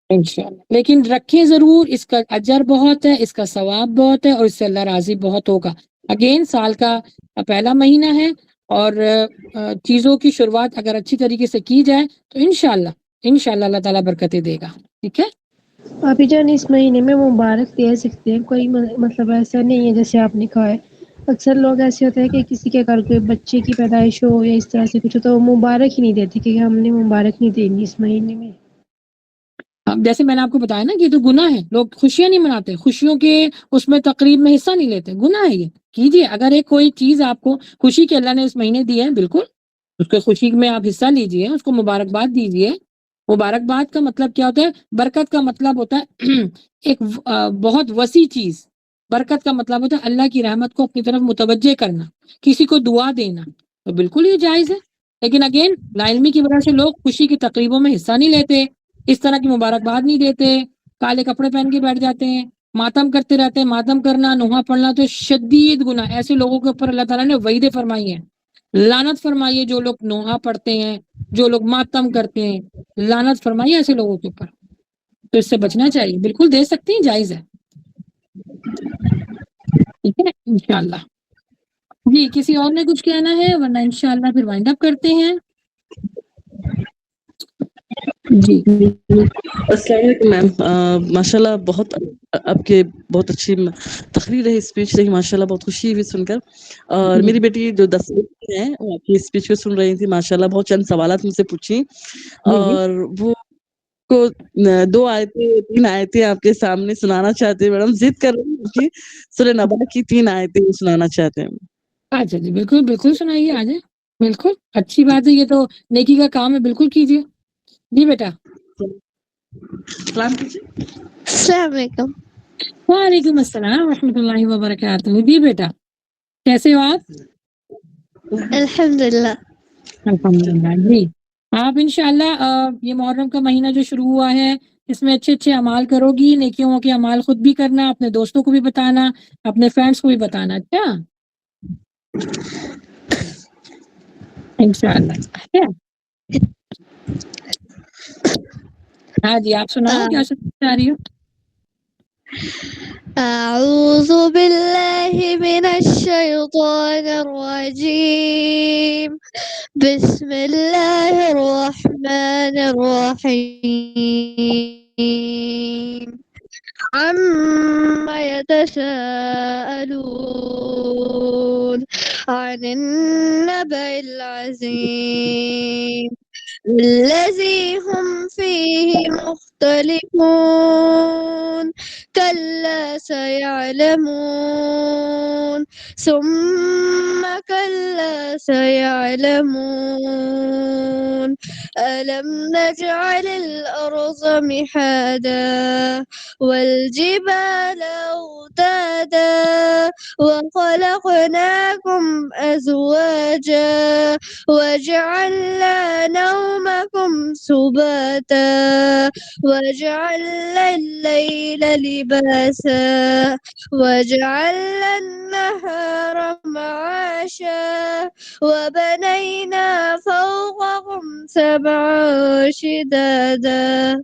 انشاءاللہ. لیکن رکھیں ضرور، اس کا اجر بہت ہے، اس کا ثواب بہت ہے، اور اس سے اللہ راضی بہت ہوگا. اگین سال کا پہلا مہینہ ہے، اور چیزوں کی شروعات اگر اچھی طریقے سے کی جائے تو انشاءاللہ اللہ تعالیٰ برکتیں دے گا، ٹھیک ہے؟ آپ ہی جان اس مہینے میں مبارک دے سکتے ہیں، کوئی مطلب ایسا نہیں ہے جیسے آپ نے کہا ہے. اکثر لوگ ایسے ہوتے ہیں کہ کسی کے گھر کوئی بچے کی پیدائش ہو یا اس طرح سے کچھ ہو تو وہ مبارک ہی نہیں دیتے کہ ہم نے مبارک نہیں دیں گی اس مہینے میں. جیسے میں نے آپ کو بتایا نا کہ یہ تو گناہ ہے، لوگ خوشیاں نہیں مناتے، خوشیوں کے اس میں تقریب میں حصہ نہیں لیتے، گناہ ہے یہ. کیجیے اگر ایک کوئی چیز آپ کو خوشی کے اللہ نے اس مہینے دی ہے، بالکل اس کے خوشی میں آپ حصہ لیجئے، اس کو مبارکباد دیجئے. مبارکباد کا مطلب کیا ہوتا ہے؟ برکت کا مطلب ہوتا ہے ایک بہت وسیع چیز. برکت کا مطلب ہوتا ہے اللہ کی رحمت کو اپنی طرف متوجہ کرنا، کسی کو دعا دینا، تو بالکل یہ جائز ہے. لیکن اگین لاعلمی کی وجہ سے لوگ خوشی کی تقریبوں میں حصہ نہیں لیتے، اس طرح کی مبارکباد نہیں دیتے، کالے کپڑے پہن کے بیٹھ جاتے ہیں، ماتم کرتے رہتے ہیں. ماتم کرنا، نوحہ پڑھنا تو شدید گناہ، ایسے لوگوں کے اوپر اللہ تعالیٰ نے وعیدیں فرمائی ہیں، لعنت فرمائی ہے. جو لوگ نوحہ پڑھتے ہیں، جو لوگ ماتم کرتے ہیں، لعنت فرمائی ہے ایسے لوگوں کے اوپر. تو اس سے بچنا چاہیے. بالکل دے سکتی ہیں، جائز ہے، ٹھیک ہے انشاءاللہ. جی کسی اور نے کچھ کہنا ہے؟ ورنہ انشاءاللہ پھر وائنڈ اپ کرتے ہیں. جی السلام علیکم میم. ماشاء اللہ بہت آپ کے بہت اچھی تقریر رہی، اسپیچ رہی، ماشاء اللہ بہت خوشی ہوئی سن کر. اور میری بیٹی جو 10 کی ہیں وہ آپ کی اسپیچ کو سن رہی تھی، ماشاء اللہ بہت چند سوالات مجھ سے پوچھی، اور وہ کو 2 آیتیں 3 آیتیں آپ کے سامنے سنانا چاہتے ہیں. میڈم ضد کر رہی ہیں کہ سورہ نبا کی 3 آیتیں سنانا چاہتے ہیں. اچھا جی بالکل سنائیے، آ جائیں، بالکل اچھی بات ہے، یہ تو نیکی کا کام ہے، بالکل کیجیے. جی بیٹا. سلام کیجیے. السلام علیکم. وعلیکم السلام ورحمۃ اللہ وبرکاتہ. جی بیٹا کیسے ہو آپ؟ الحمد للہ. الحمدللہ. جی آپ انشاءاللہ یہ محرم کا مہینہ جو شروع ہوا ہے اس میں اچھے اچھے اعمال کرو گی، نیکیوں کے اعمال خود بھی کرنا، اپنے دوستوں کو بھی بتانا، اپنے فرینڈس کو بھی بتانا. اچھا انشاءاللہ. ہاں جی آپ سناؤ کیا سننا چاہ رہی ہو؟ اعوذ باللہ من الشیطان الرجیم، بسم اللہ الرحمن الرحیم. عما يتساءلون عن النبأ العظيم الذي هم فيه مختلفون كلا سيعلمون ثم كلا سيعلمون ألم نجعل الأرض مهادا والجبال أوتادا وخلقناكم أزواجا وجعلنا نومكم سباتا وجعلنا الليل لباسا وجعلنا النهار معاشا وبنينا فوقكم سبعا شدادا